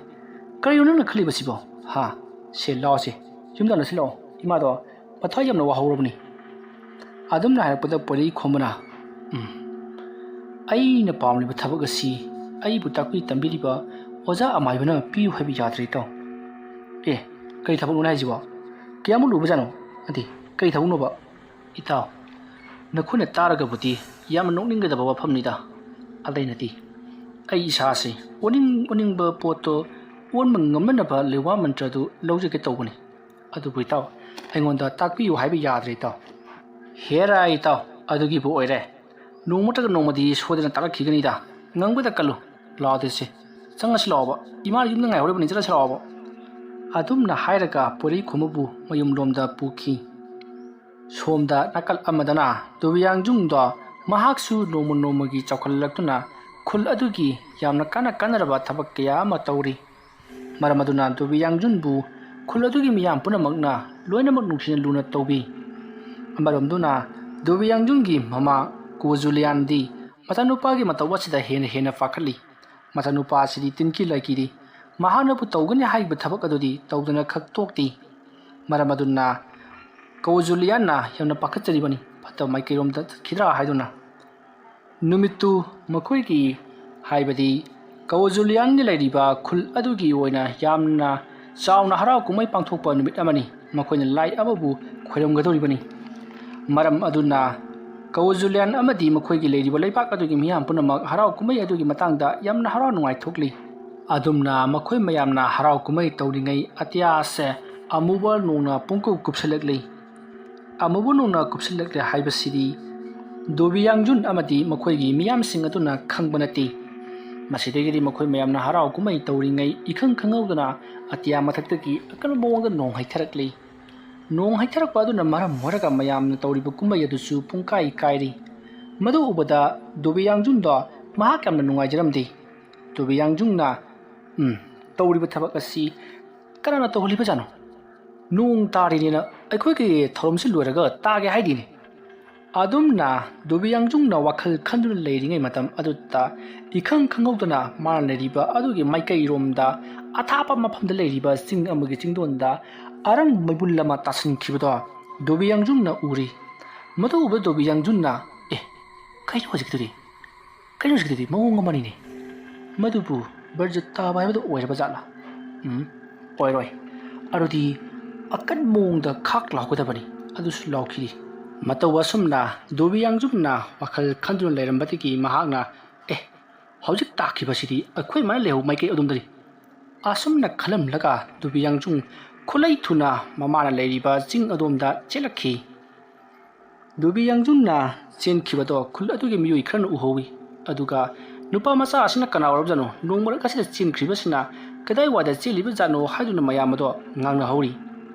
ꯀꯔꯤꯅꯣ ꯅꯪꯅ ꯈꯜꯂꯤꯕꯁꯤꯕꯣ ꯁꯦ ꯂꯥꯛꯑꯣꯁꯦ ꯌꯨꯝꯗ ꯂꯥꯛꯑꯣ ꯏꯃꯥꯗꯣ ꯃꯊ꯭ꯋꯥꯏ ꯌꯥꯝꯅ ꯋꯥꯍꯧꯔꯕꯅꯤ ꯑꯗꯨꯝꯅ ꯍꯥꯏꯔꯛꯄꯗ ꯄꯣꯏꯔꯩ ꯈꯣꯡꯕꯅ ꯑꯩꯅ ꯄꯥꯝꯂꯤꯕ ꯊꯕꯛ ꯑꯁꯤ ꯑꯩꯕꯨ ꯇꯥꯛꯄꯤ ꯇꯝꯕꯤꯔꯤꯕ ꯑꯣꯖꯥ ꯑꯃꯥꯏꯕꯅ ꯄꯤꯌꯨ ꯍꯥꯏꯕ ꯌꯥꯗ꯭ꯔꯦ ꯏꯇꯥꯎ ꯀꯔꯤ ꯊꯕꯛꯅꯣ ꯍꯥꯏꯁꯤꯕꯣ ꯀꯌꯥꯃꯨꯛ ꯂꯨꯕꯖꯥꯠꯅꯣ ꯀꯔꯤ ꯊꯕꯛꯅꯣꯕ ꯏꯇꯥꯎ ꯅꯈꯣꯏꯅ ꯇꯥꯔꯒꯕꯨꯗꯤ ꯌꯥꯝꯅ ꯅꯣꯛꯅꯤꯡꯒꯗꯕ ꯋꯥꯐꯝꯅꯤꯗ ꯑꯇꯩ ꯅꯠꯇꯦ ꯑꯩ ꯏꯁꯥꯁꯦ ꯑꯣꯟꯅꯤꯡꯕ ꯄꯣꯠꯇꯣ ꯑꯣꯟꯕ ꯉꯝꯅꯅꯕ ꯂꯩꯋꯥ ꯃꯟꯇ꯭ꯔꯗꯨ ꯂꯧꯖꯒꯦ ꯇꯧꯕꯅꯤ ꯑꯗꯨꯕꯨ ꯏꯇꯥꯎ ꯑꯩꯉꯣꯟꯗ ꯇꯥꯛꯄꯤꯌꯨ ꯍꯥꯏꯕ ꯌꯥꯗ꯭ꯔꯦ ꯏꯇꯥꯎ ꯍꯦꯔꯥ ꯏꯇꯥꯎ ꯑꯗꯨꯒꯤꯕꯨ ꯑꯣꯏꯔꯦ ꯅꯣꯡꯃꯇꯒ ꯅꯣꯡꯃꯗꯤ ꯁꯣꯏꯗꯅ ꯇꯥꯛꯂꯛꯈꯤꯒꯅꯤꯗ ꯉꯪꯕꯗ ꯀꯜꯂꯨ ꯂꯥꯛꯑꯣꯗꯁꯦ ꯆꯪꯉꯁꯤ ꯂꯥꯛꯑꯣꯕ ꯏꯃꯥ ꯌꯨꯝꯗ ꯉꯥꯏꯍꯧꯔꯤꯕꯅꯤ ꯆꯠꯂꯁꯤ ꯂꯥꯛꯑꯣꯕ ꯑꯗꯨꯝꯅ ꯍꯥꯏꯔꯒ ꯄꯣꯔꯩ ꯈꯨꯝꯃꯕꯨ ꯃꯌꯨꯝꯂꯣꯝꯗ ꯄꯨꯈꯤ꯫ ꯁꯣꯝꯗ ꯅꯥꯀꯜ ꯑꯃꯗꯅ ꯗꯣꯕꯤꯌꯥꯡꯖꯨꯡꯗꯣ ꯃꯍꯥꯛꯁꯨ ꯅꯣꯡꯃ ꯅꯣꯡꯃꯒꯤ ꯆꯥꯎꯈꯠꯂꯛꯇꯨꯅ ꯈꯨꯜ ꯑꯗꯨꯒꯤ ꯌꯥꯝꯅ ꯀꯥꯟꯅꯔꯕ ꯊꯕꯛ ꯀꯌꯥ ꯑꯃ ꯇꯧꯔꯤ꯫ ꯃꯔꯝ ꯑꯗꯨꯅ ꯗꯣꯕꯤꯌꯥꯡꯖꯨꯟꯕꯨ ꯈꯨꯜ ꯑꯗꯨꯒꯤ ꯃꯤꯌꯥꯝ ꯄꯨꯝꯅꯃꯛꯅ ꯂꯣꯏꯅꯃꯛ ꯅꯨꯡꯁꯤꯅ ꯂꯨꯅ ꯇꯧꯕꯤ꯫ ꯑꯃꯔꯣꯝꯗꯨꯅ ꯗꯣꯕꯤꯌꯥꯡꯖꯨꯟꯒꯤ ꯃꯃꯥ ꯀꯨꯋꯣꯖꯨꯂꯤꯌꯥꯟꯗꯤ ꯃꯆꯥꯅꯨꯄꯥꯒꯤ ꯃꯇꯧ ꯑꯁꯤꯗ ꯍꯦꯟꯅ ꯄꯥꯈꯠꯂꯤ꯫ ꯃꯆꯥꯅꯨꯄꯥ ꯑꯁꯤꯗꯤ ꯇꯤꯟꯀꯤ ꯂꯥꯏꯀꯤꯗꯤ ꯃꯍꯥꯛꯅꯕꯨ ꯇꯧꯒꯅꯤ ꯍꯥꯏꯕ ꯊꯕꯛ ꯑꯗꯨꯗꯤ ꯇꯧꯗꯅ ꯈꯛ ꯇꯣꯛꯇꯦ꯫ ꯃꯔꯝ ꯑꯗꯨꯅ ꯀꯨꯋꯣꯖꯨꯂꯤꯌꯥꯟꯅ ꯌꯥꯝꯅ ꯄꯥꯈꯠꯆꯔꯤꯕꯅꯤ ꯐꯠꯇꯕ ꯃꯥꯏꯀꯩꯔꯣꯝꯗ ꯆꯠꯈꯤꯗ꯭ꯔꯥ ꯍꯥꯏꯗꯨꯅ꯫ ꯅꯨꯃꯤꯠꯇꯨ ꯃꯈꯣꯏꯒꯤ ꯍꯥꯏꯕꯗꯤ ꯀꯨꯋꯣꯖꯨꯂꯤꯌꯥꯟꯒꯤ ꯂꯩꯔꯤꯕ ꯈꯨꯜ ꯑꯗꯨꯒꯤ ꯑꯣꯏꯅ ꯌꯥꯝꯅ ꯆꯥꯎꯅ ꯍꯔꯥꯎ ꯀꯨꯝꯍꯩ ꯄꯥꯡꯊꯣꯛꯄ ꯅꯨꯃꯤꯠ ꯑꯃꯅꯤ꯫ ꯃꯈꯣꯏꯅ ꯂꯥꯏ ꯑꯃꯕꯨ ꯈꯣꯏꯔꯝꯒꯗꯧꯔꯤꯕꯅꯤ꯫ ꯃꯔꯝ ꯑꯗꯨꯅ ꯀꯨꯋꯣꯖꯨꯂꯤꯌꯥꯟ ꯑꯃꯗꯤ ꯃꯈꯣꯏꯒꯤ ꯂꯩꯔꯤꯕ ꯂꯩꯕꯥꯛ ꯑꯗꯨꯒꯤ ꯃꯤꯌꯥꯝ ꯄꯨꯝꯅꯃꯛ ꯍꯔꯥꯎ ꯀꯨꯝꯍꯩ ꯑꯗꯨꯒꯤ ꯃꯇꯥꯡꯗ ꯌꯥꯝꯅ ꯍꯔꯥꯎ ꯅꯨꯡꯉꯥꯏ ꯊꯣꯛꯂꯤ꯫ ꯑꯗꯨꯝꯅ ꯃꯈꯣꯏ ꯃꯌꯥꯝꯅ ꯍꯔꯥꯎ ꯀꯨꯝꯍꯩ ꯇꯧꯔꯤꯉꯩ ꯑꯇꯤꯌꯥꯁꯦ ꯑꯃꯨꯕ ꯅꯣꯡꯅ ꯄꯨꯡꯀꯨꯞ ꯀꯨꯞꯁꯤꯜꯂꯛꯂꯤ꯫ ꯑꯃꯨꯕ ꯅꯣꯡꯅ ꯀꯨꯞꯁꯤꯜꯂꯛꯂꯦ ꯍꯥꯏꯕꯁꯤꯗꯤ ꯗꯣꯕꯤꯌꯥꯡꯖꯨꯟ ꯑꯃꯗꯤ ꯃꯈꯣꯏꯒꯤ ꯃꯤꯌꯥꯝꯁꯤꯡ ꯑꯗꯨꯅ ꯈꯪꯕ ꯅꯠꯇꯦ꯫ ꯃꯁꯤꯗꯒꯤꯗꯤ ꯃꯈꯣꯏ ꯃꯌꯥꯝꯅ ꯍꯔꯥꯎ ꯀꯨꯝꯍꯩ ꯇꯧꯔꯤꯉꯩ ꯏꯈꯪ ꯈꯪꯍꯧꯗꯅ ꯑꯇꯤꯌꯥ ꯃꯊꯛꯇꯒꯤ ꯑꯀꯟꯕ ꯃꯑꯣꯡꯗ ꯅꯣꯡ ꯍꯩꯊꯔꯛꯂꯤ꯫ ꯅꯣꯡ ꯍꯩꯊꯔꯛꯄ ꯑꯗꯨꯅ ꯃꯔꯝ ꯑꯣꯏꯔꯒ ꯃꯌꯥꯝꯅ ꯇꯧꯔꯤꯕ ꯀꯨꯝꯍꯩ ꯑꯗꯨꯁꯨ ꯄꯨꯡꯀꯥꯏ ꯀꯥꯏꯔꯤ꯫ ꯃꯗꯨ ꯎꯕꯗ ꯗꯣꯕꯤꯌꯥꯡꯖꯨꯟꯗꯣ ꯃꯍꯥꯛ ꯌꯥꯝꯅ ꯅꯨꯡꯉꯥꯏꯖꯔꯝꯗꯦ꯫ ꯗꯣꯕꯤꯌꯥꯡꯖꯨꯟꯅ ꯇꯧꯔꯤꯕ ꯊꯕꯛ ꯑꯁꯤ ꯀꯅꯥꯅ ꯇꯧꯍꯜꯂꯤꯕꯖꯥꯠꯅꯣ? ꯅꯣꯡ ꯇꯥꯔꯤꯅꯦꯅ ꯑꯩꯈꯣꯏꯒꯤ ꯊꯧꯔꯝꯁꯤ ꯂꯣꯏꯔꯒ ꯇꯥꯒꯦ ꯍꯥꯏꯗꯤꯅꯦ꯫ ꯑꯗꯨꯝꯅ ꯗꯣꯕꯤꯌꯥꯡꯖꯨꯟꯅ ꯋꯥꯈꯜ ꯈꯟꯗꯨꯅ ꯂꯩꯔꯤꯉꯩ ꯃꯇꯝ ꯑꯗꯨꯗ ꯏꯈꯪ ꯈꯪꯍꯧꯗꯅ ꯃꯥꯅ ꯂꯩꯔꯤꯕ ꯑꯗꯨꯒꯤ ꯃꯥꯏꯀꯩꯔꯣꯝꯗ ꯑꯊꯥꯞꯄ ꯃꯐꯝꯗ ꯂꯩꯔꯤꯕ ꯆꯤꯡ ꯑꯃꯒꯤ ꯆꯤꯡꯗꯣꯟꯗ ꯑꯔꯪꯕ ꯃꯩꯕꯨꯜ ꯑꯃ ꯇꯥꯁꯟꯈꯤꯕꯗꯣ ꯗꯣꯕꯤꯌꯥꯡꯖꯨꯟꯅ ꯎꯔꯤ꯫ ꯃꯗꯨ ꯎꯕ ꯗꯣꯕꯤꯌꯥꯡꯖꯨꯟꯅ ꯀꯩꯅꯣ ꯍꯧꯖꯤꯛꯀꯤꯗꯨꯗꯤ ꯃꯑꯣꯡ ꯑꯃꯅꯤꯅꯦ꯫ ꯃꯗꯨꯕꯨ ꯕꯔꯖ ꯇꯥꯕ ꯍꯥꯏꯕꯗꯨ ꯑꯣꯏꯔꯕ ꯖꯥꯠꯂꯥ? ꯑꯣꯏꯔꯣꯏ꯫ ꯑꯗꯨꯗꯤ ꯑꯀꯟꯕ ꯃꯑꯣꯡꯗ ꯈꯥꯛ ꯂꯥꯎꯒꯗꯕꯅꯤ꯫ ꯑꯗꯨꯁꯨ ꯂꯥꯎꯈꯤꯗꯤ꯫ ꯃꯇꯧ ꯑꯁꯨꯝꯅ ꯗꯣꯕꯤꯌꯥꯡꯖꯨꯟꯅ ꯋꯥꯈꯜ ꯈꯟꯗꯨꯅ ꯂꯩꯔꯝꯕꯗꯒꯤ ꯃꯍꯥꯛꯅ ꯍꯧꯖꯤꯛ ꯇꯥꯈꯤꯕꯁꯤꯗꯤ ꯑꯩꯈꯣꯏ ꯃꯥꯅ ꯂꯩꯍꯧ ꯃꯥꯏꯀꯩ ꯑꯗꯣꯝꯗꯅꯤ꯫ ꯑꯁꯨꯝꯅ ꯈꯜꯂꯝꯂꯒ ꯗꯣꯕꯤꯌꯥꯡꯖꯨꯟ ꯈꯨꯠꯂꯩ ꯊꯨꯅ ꯃꯃꯥꯅ ꯂꯩꯔꯤꯕ ꯆꯤꯡ ꯑꯗꯣꯝꯗ ꯆꯦꯜꯂꯛꯈꯤ꯫ ꯗꯣꯕꯤꯌꯥꯡꯖꯨꯟꯅ ꯆꯦꯟꯈꯤꯕꯗꯣ ꯈꯨꯜ ꯑꯗꯨꯒꯤ ꯃꯤꯑꯣꯏ ꯈꯔꯅ ꯎꯍꯧꯏ꯫ ꯑꯗꯨꯒ ꯅꯨꯄꯥ ꯃꯆꯥ ꯑꯁꯤꯅ ꯀꯅꯥ ꯑꯣꯏꯔꯕꯖꯥꯠꯅꯣ? ꯅꯣꯡ ꯃꯔꯛ ꯑꯁꯤꯗ ꯆꯦꯟꯈ꯭ꯔꯤꯕꯁꯤꯅ ꯀꯗꯥꯏꯋꯥꯏꯗ ꯆꯦꯜꯂꯤꯕꯖꯥꯠꯅꯣ ꯍꯥꯏꯗꯨꯅ ꯃꯌꯥꯝ ꯑꯗꯣ ꯉꯥꯡꯅꯍꯧꯔꯤ꯫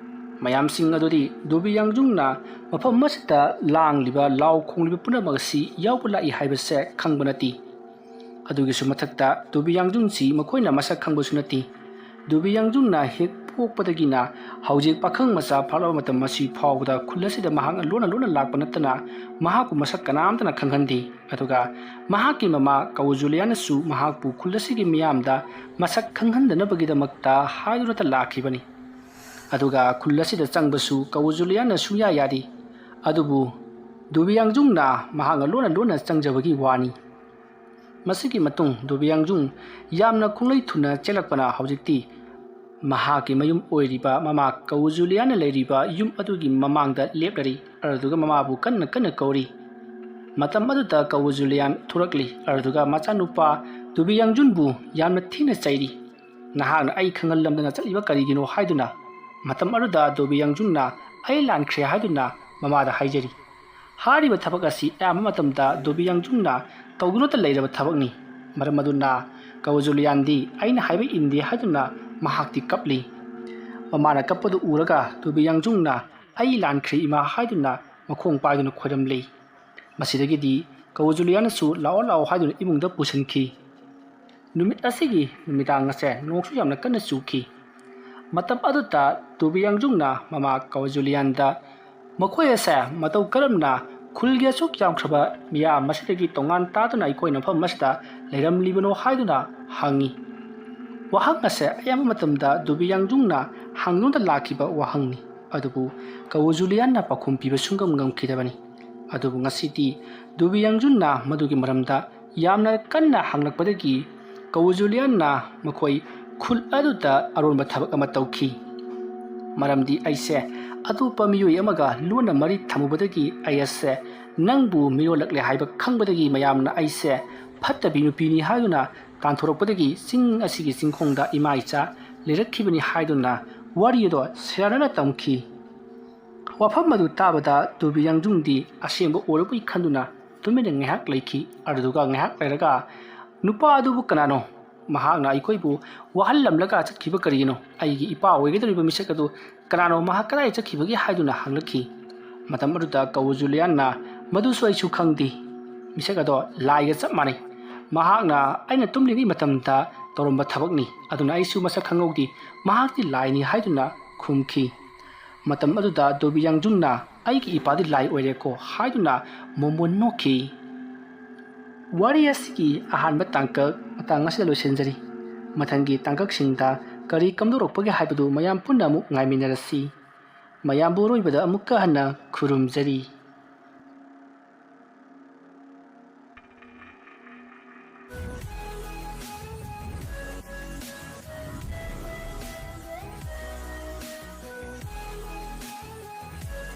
ꯃꯌꯥꯝꯁꯤꯡ ꯑꯗꯨꯗꯤ ꯗꯣꯕꯤꯌꯥꯡꯖꯨꯟꯅ ꯃꯐꯝ ꯑꯁꯤꯗ ꯂꯥꯡꯂꯤꯕ ꯂꯥꯎ ꯈꯣꯡꯂꯤꯕ ꯄꯨꯝꯅꯃꯛ ꯑꯁꯤ ꯌꯥꯎꯕ ꯂꯥꯛꯏ ꯍꯥꯏꯕꯁꯦ ꯈꯪꯕ ꯅꯠꯇꯦ꯫ ꯑꯗꯨꯒꯤꯁꯨ ꯃꯊꯛꯇ ꯗꯣꯕꯤꯌꯥꯡꯖꯨꯟꯁꯤ ꯃꯈꯣꯏꯅ ꯃꯁꯛ ꯈꯪꯕꯁꯨ ꯅꯠꯇꯦ꯫ ꯗꯣꯕꯤꯌꯥꯡꯖꯨꯟꯅ ꯍꯦꯛ ꯄꯣꯛꯄꯗꯒꯤꯅ ꯍꯧꯖꯤꯛ ꯄꯥꯈꯪ ꯃꯆꯥ ꯐꯥꯠꯂꯕ ꯃꯇꯝ ꯑꯁꯤ ꯐꯥꯎꯕꯗ ꯈꯨꯜ ꯑꯁꯤꯗ ꯃꯍꯥꯛꯅ ꯂꯣꯟꯅ ꯂꯥꯛꯄ ꯅꯠꯇꯅ ꯃꯍꯥꯛꯄꯨ ꯃꯁꯛ ꯀꯅꯥꯝꯇꯅ ꯈꯪꯍꯟꯗꯦ꯫ ꯑꯗꯨꯒ ꯃꯍꯥꯛꯀꯤ ꯃꯃꯥ ꯀꯨꯋꯣꯖꯨꯂꯤꯌꯥꯟꯅꯁꯨ ꯃꯍꯥꯛꯄꯨ ꯈꯨꯜ ꯑꯁꯤꯒꯤ ꯃꯤꯌꯥꯝꯗ ꯃꯁꯛ ꯈꯪꯍꯟꯗꯅꯕꯒꯤꯗꯃꯛꯇ ꯍꯥꯏꯗꯨꯅꯇ ꯂꯥꯛꯈꯤꯕꯅꯤ꯫ ꯑꯗꯨꯒ ꯈꯨꯜ ꯑꯁꯤꯗ ꯆꯪꯕꯁꯨ ꯀꯨꯋꯣꯖꯨꯂꯤꯌꯥꯟꯅ ꯁꯨꯡꯌꯥ ꯌꯥꯗꯦ꯫ ꯑꯗꯨꯕꯨ ꯗꯣꯕꯤꯌꯥꯡꯖꯨꯟꯅ ꯃꯍꯥꯛꯅ ꯂꯣꯟꯅ ꯆꯪꯖꯕꯒꯤ ꯋꯥꯅꯤ꯫ ꯃꯁꯤꯒꯤ ꯃꯇꯨꯡ ꯗꯣꯕꯤꯌꯥꯡꯖꯨꯟ ꯌꯥꯝꯅ ꯈꯣꯡꯂꯩ ꯊꯨꯅ ꯆꯦꯜꯂꯛꯄꯅ ꯍꯧꯖꯤꯛꯇꯤ ꯃꯍꯥꯛꯀꯤ ꯃꯌꯨꯝ ꯑꯣꯏꯔꯤꯕ ꯃꯃꯥ ꯀꯨꯋꯣꯖꯨꯂꯤꯌꯥꯟꯅ ꯂꯩꯔꯤꯕ ꯌꯨꯝ ꯑꯗꯨꯒꯤ ꯃꯃꯥꯡꯗ ꯂꯦꯞꯂꯔꯤ꯫ ꯑꯗꯨꯒ ꯃꯃꯥꯕꯨ ꯀꯟꯅ ꯀꯧꯔꯤ꯫ ꯃꯇꯝ ꯑꯗꯨꯗ ꯀꯨꯋꯣꯖꯨꯂꯤꯌꯥꯟ ꯊꯣꯔꯛꯂꯤ꯫ ꯑꯗꯨꯒ ꯃꯆꯥꯅꯨꯄꯥ ꯗꯣꯕꯤꯌꯥꯡꯖꯨꯟꯕꯨ ꯌꯥꯝꯅ ꯊꯤꯅ ꯆꯩꯔꯤ꯫ ꯅꯍꯥꯛꯅ ꯑꯩ ꯈꯪꯍꯟꯂꯝꯗꯅ ꯆꯠꯂꯤꯕ ꯀꯔꯤꯒꯤꯅꯣ ꯍꯥꯏꯗꯨꯅ꯫ ꯃꯇꯝ ꯑꯗꯨꯗ ꯗꯣꯕꯤꯌꯥꯡꯖꯨꯟꯅ ꯑꯩ ꯂꯥꯟꯈ꯭ꯔꯦ ꯍꯥꯏꯗꯨꯅ ꯃꯃꯥꯗ ꯍꯥꯏꯖꯔꯤ꯫ ꯍꯥꯏꯔꯤꯕ ꯊꯕꯛ ꯑꯁꯤ ꯑꯌꯥꯝꯕ ꯃꯇꯝꯗ ꯗꯣꯕꯤꯌꯥꯡꯖꯨꯟꯅ ꯇꯧꯗꯨꯅꯇ ꯂꯩꯔꯕ ꯊꯕꯛꯅꯤ꯫ ꯃꯔꯝ ꯑꯗꯨꯅ ꯀꯨꯋꯣꯖꯨꯂꯤꯌꯥꯟꯗꯤ ꯑꯩꯅ ꯍꯥꯏꯕ ꯏꯟꯗꯦ ꯍꯥꯏꯗꯨꯅ ꯃꯍꯥꯛꯇꯤ ꯀꯞꯂꯤ꯫ ꯃꯃꯥꯅ ꯀꯞꯄꯗꯨ ꯎꯔꯒ ꯗꯣꯕꯤꯌꯥꯡꯖꯨꯟꯅ ꯑꯩ ꯂꯥꯟꯈ꯭ꯔꯦ ꯏꯃꯥ ꯍꯥꯏꯗꯨꯅ ꯃꯈꯣꯡ ꯄꯥꯏꯗꯨꯅ ꯈꯣꯏꯔꯝꯂꯤ꯫ ꯃꯁꯤꯗꯒꯤꯗꯤ ꯀꯨꯋꯣꯖꯨꯂꯤꯌꯥꯟꯅꯁꯨ ꯂꯥꯛꯑꯣ ꯍꯥꯏꯗꯨꯅ ꯏꯃꯨꯡꯗ ꯄꯨꯁꯤꯟꯈꯤ꯫ ꯅꯨꯃꯤꯠ ꯑꯁꯤꯒꯤ ꯅꯨꯃꯤꯗꯥꯡ ꯑꯁꯦ ꯅꯣꯡꯁꯨ ꯌꯥꯝꯅ ꯀꯟꯅ ꯆꯨꯈꯤ꯫ ꯃꯇꯝ ꯑꯗꯨꯗ ꯗꯣꯕꯤꯌꯥꯡꯖꯨꯟꯅ ꯃꯃꯥ ꯀꯨꯋꯣꯖꯨꯂꯤꯌꯥꯟꯗ ꯃꯈꯣꯏ ꯑꯁꯦ ꯃꯇꯧ ꯀꯔꯝꯅ ꯈꯨꯜꯒꯤ ꯑꯁꯨꯛ ꯌꯥꯝꯈ꯭ꯔꯕ ꯃꯤꯌꯥꯝ ꯑꯁꯤꯗꯒꯤ ꯇꯣꯉꯥꯟ ꯇꯥꯗꯨꯅ ꯑꯩꯈꯣꯏꯅ ꯃꯐꯝ ꯑꯁꯤꯗ ꯂꯩꯔꯝꯂꯤꯕꯅꯣ ꯍꯥꯏꯗꯨꯅ ꯍꯪꯉꯤ꯫ ꯋꯥꯍꯪ ꯑꯁꯦ ꯑꯌꯥꯝꯕ ꯃꯇꯝꯗ ꯗꯣꯕꯤꯌꯥꯡꯖꯨꯟꯅ ꯍꯪꯗꯨꯅ ꯂꯥꯛꯈꯤꯕ ꯋꯥꯍꯪꯅꯤ꯫ ꯑꯗꯨꯕꯨ ꯀꯨꯋꯣꯖꯨꯂꯤꯌꯥꯟꯅ ꯄꯥꯎꯈꯨꯝ ꯄꯤꯕ ꯁꯨꯡꯉꯝ ꯉꯝꯈꯤꯗꯕꯅꯤ꯫ ꯑꯗꯨꯕꯨ ꯉꯁꯤꯗꯤ ꯗꯣꯕꯤꯌꯥꯡꯖꯨꯟꯅ ꯃꯗꯨꯒꯤ ꯃꯔꯝꯗ ꯌꯥꯝꯅ ꯀꯟꯅ ꯍꯪꯂꯛꯄꯗꯒꯤ ꯀꯨꯋꯣꯖꯨꯂꯤꯌꯥꯟꯅ ꯃꯈꯣꯏ ꯈꯨꯜ ꯑꯗꯨꯗ ꯑꯔꯣꯟꯕ ꯊꯕꯛ ꯑꯃ ꯇꯧꯈꯤ꯫ ꯃꯔꯝꯗꯤ ꯑꯩꯁꯦ ꯑꯇꯣꯞꯄ ꯃꯤꯑꯣꯏ ꯑꯃꯒ ꯂꯣꯟꯅ ꯃꯔꯤ ꯊꯝꯃꯨꯕꯗꯒꯤ ꯑꯩ ꯑꯁꯦ ꯅꯪꯕꯨ ꯃꯤꯔꯣꯜꯂꯛꯂꯦ ꯍꯥꯏꯕ ꯈꯪꯕꯗꯒꯤ ꯃꯌꯥꯝꯅ ꯑꯩꯁꯦ ꯐꯠꯇꯕꯤ ꯅꯨꯄꯤꯅꯤ ꯍꯥꯏꯗꯨꯅ ꯇꯥꯟꯊꯣꯔꯛꯄꯗꯒꯤ ꯆꯤꯡ ꯑꯁꯤꯒꯤ ꯆꯤꯡꯈꯣꯡꯗ ꯏꯃꯥ ꯏꯆꯥ ꯂꯩꯔꯛꯈꯤꯕꯅꯤ ꯍꯥꯏꯗꯨꯅ ꯋꯥꯔꯤ ꯑꯗꯣ ꯁꯦꯔꯥꯟꯅꯅ ꯇꯝꯈꯤ꯫ ꯋꯥꯐꯝ ꯑꯗꯨ ꯇꯥꯕꯗ ꯗꯣꯕꯤꯌꯥꯡꯖꯨꯟꯗꯤ ꯑꯁꯦꯡꯕ ꯑꯣꯏꯔꯕꯣꯏ ꯈꯟꯗꯨꯅ ꯇꯨꯃꯤꯟꯅ ꯉꯥꯏꯍꯥꯛ ꯂꯩꯈꯤ꯫ ꯑꯗꯨꯒ ꯉꯥꯏꯍꯥꯛ ꯂꯩꯔꯒ ꯅꯨꯄꯥ ꯑꯗꯨꯕꯨ ꯀꯅꯥꯅꯣ? ꯃꯍꯥꯛꯅ ꯑꯩꯈꯣꯏꯕꯨ ꯋꯥꯍꯜꯂꯝꯂꯒ ꯆꯠꯈꯤꯕ ꯀꯔꯤꯒꯤꯅꯣ? ꯑꯩꯒꯤ ꯏꯄꯥ ꯑꯣꯏꯒꯗꯧꯔꯤꯕ ꯃꯤꯁꯛ ꯑꯗꯨ ꯀꯅꯥꯅꯣ? ꯃꯍꯥꯛ ꯀꯗꯥꯏ ꯆꯠꯈꯤꯕꯒꯦ ꯍꯥꯏꯗꯨꯅ ꯍꯪꯂꯛꯈꯤ꯫ ꯃꯇꯝ ꯑꯗꯨꯗ ꯀꯧꯕ ꯖꯨꯂꯤꯌꯥꯟꯅ "ꯃꯗꯨꯁꯨ ꯑꯩꯁꯨ ꯈꯪꯗꯦ꯫ ꯃꯤꯁꯛ ꯑꯗꯣ ꯂꯥꯏꯒ ꯆꯞ ꯃꯥꯟꯅꯩ꯫ ꯃꯍꯥꯛꯅ ꯑꯩꯅ ꯇꯨꯝꯂꯤꯉꯩ ꯃꯇꯝꯗ ꯇꯧꯔꯝꯕ ꯊꯕꯛꯅꯤ, ꯑꯗꯨꯅ ꯑꯩꯁꯨ ꯃꯁꯛ ꯈꯪꯍꯧꯗꯦ꯫ ꯃꯍꯥꯛꯇꯤ ꯂꯥꯏꯅꯤ" ꯍꯥꯏꯗꯨꯅ ꯈꯨꯝꯈꯤ꯫ ꯃꯇꯝ ꯑꯗꯨꯗ ꯗꯣꯕꯤ ꯌꯥꯡꯖꯨꯡꯅ "ꯑꯩꯒꯤ ꯏꯄꯥꯗꯤ ꯂꯥꯏ ꯑꯣꯏꯔꯦꯀꯣ" ꯍꯥꯏꯗꯨꯅ ꯃꯣꯃꯣꯟ ꯅꯣꯛꯈꯤ꯫ ꯋꯥꯔꯤ ꯑꯁꯤꯒꯤ ꯑꯍꯥꯟꯕ ꯇꯥꯡꯀꯛ ꯃꯇꯥꯡ ꯑꯁꯤꯗ ꯂꯣꯏꯁꯤꯟꯖꯔꯤ꯫ ꯃꯊꯪꯒꯤ ꯇꯥꯡꯀꯛꯁꯤꯡꯗ ꯀꯔꯤ ꯀꯝꯗꯧꯔꯛꯄꯒꯦ ꯍꯥꯏꯕꯗꯨ ꯃꯌꯥꯝ ꯄꯨꯟꯅ ꯑꯃꯨꯛ ꯉꯥꯏꯃꯤꯟꯅꯔꯁꯤ꯫ ꯃꯌꯥꯝꯕꯨ ꯑꯔꯣꯏꯕꯗ ꯑꯃꯨꯛꯀ ꯍꯟꯅ ꯈꯨꯔꯨꯝꯖꯔꯤ꯫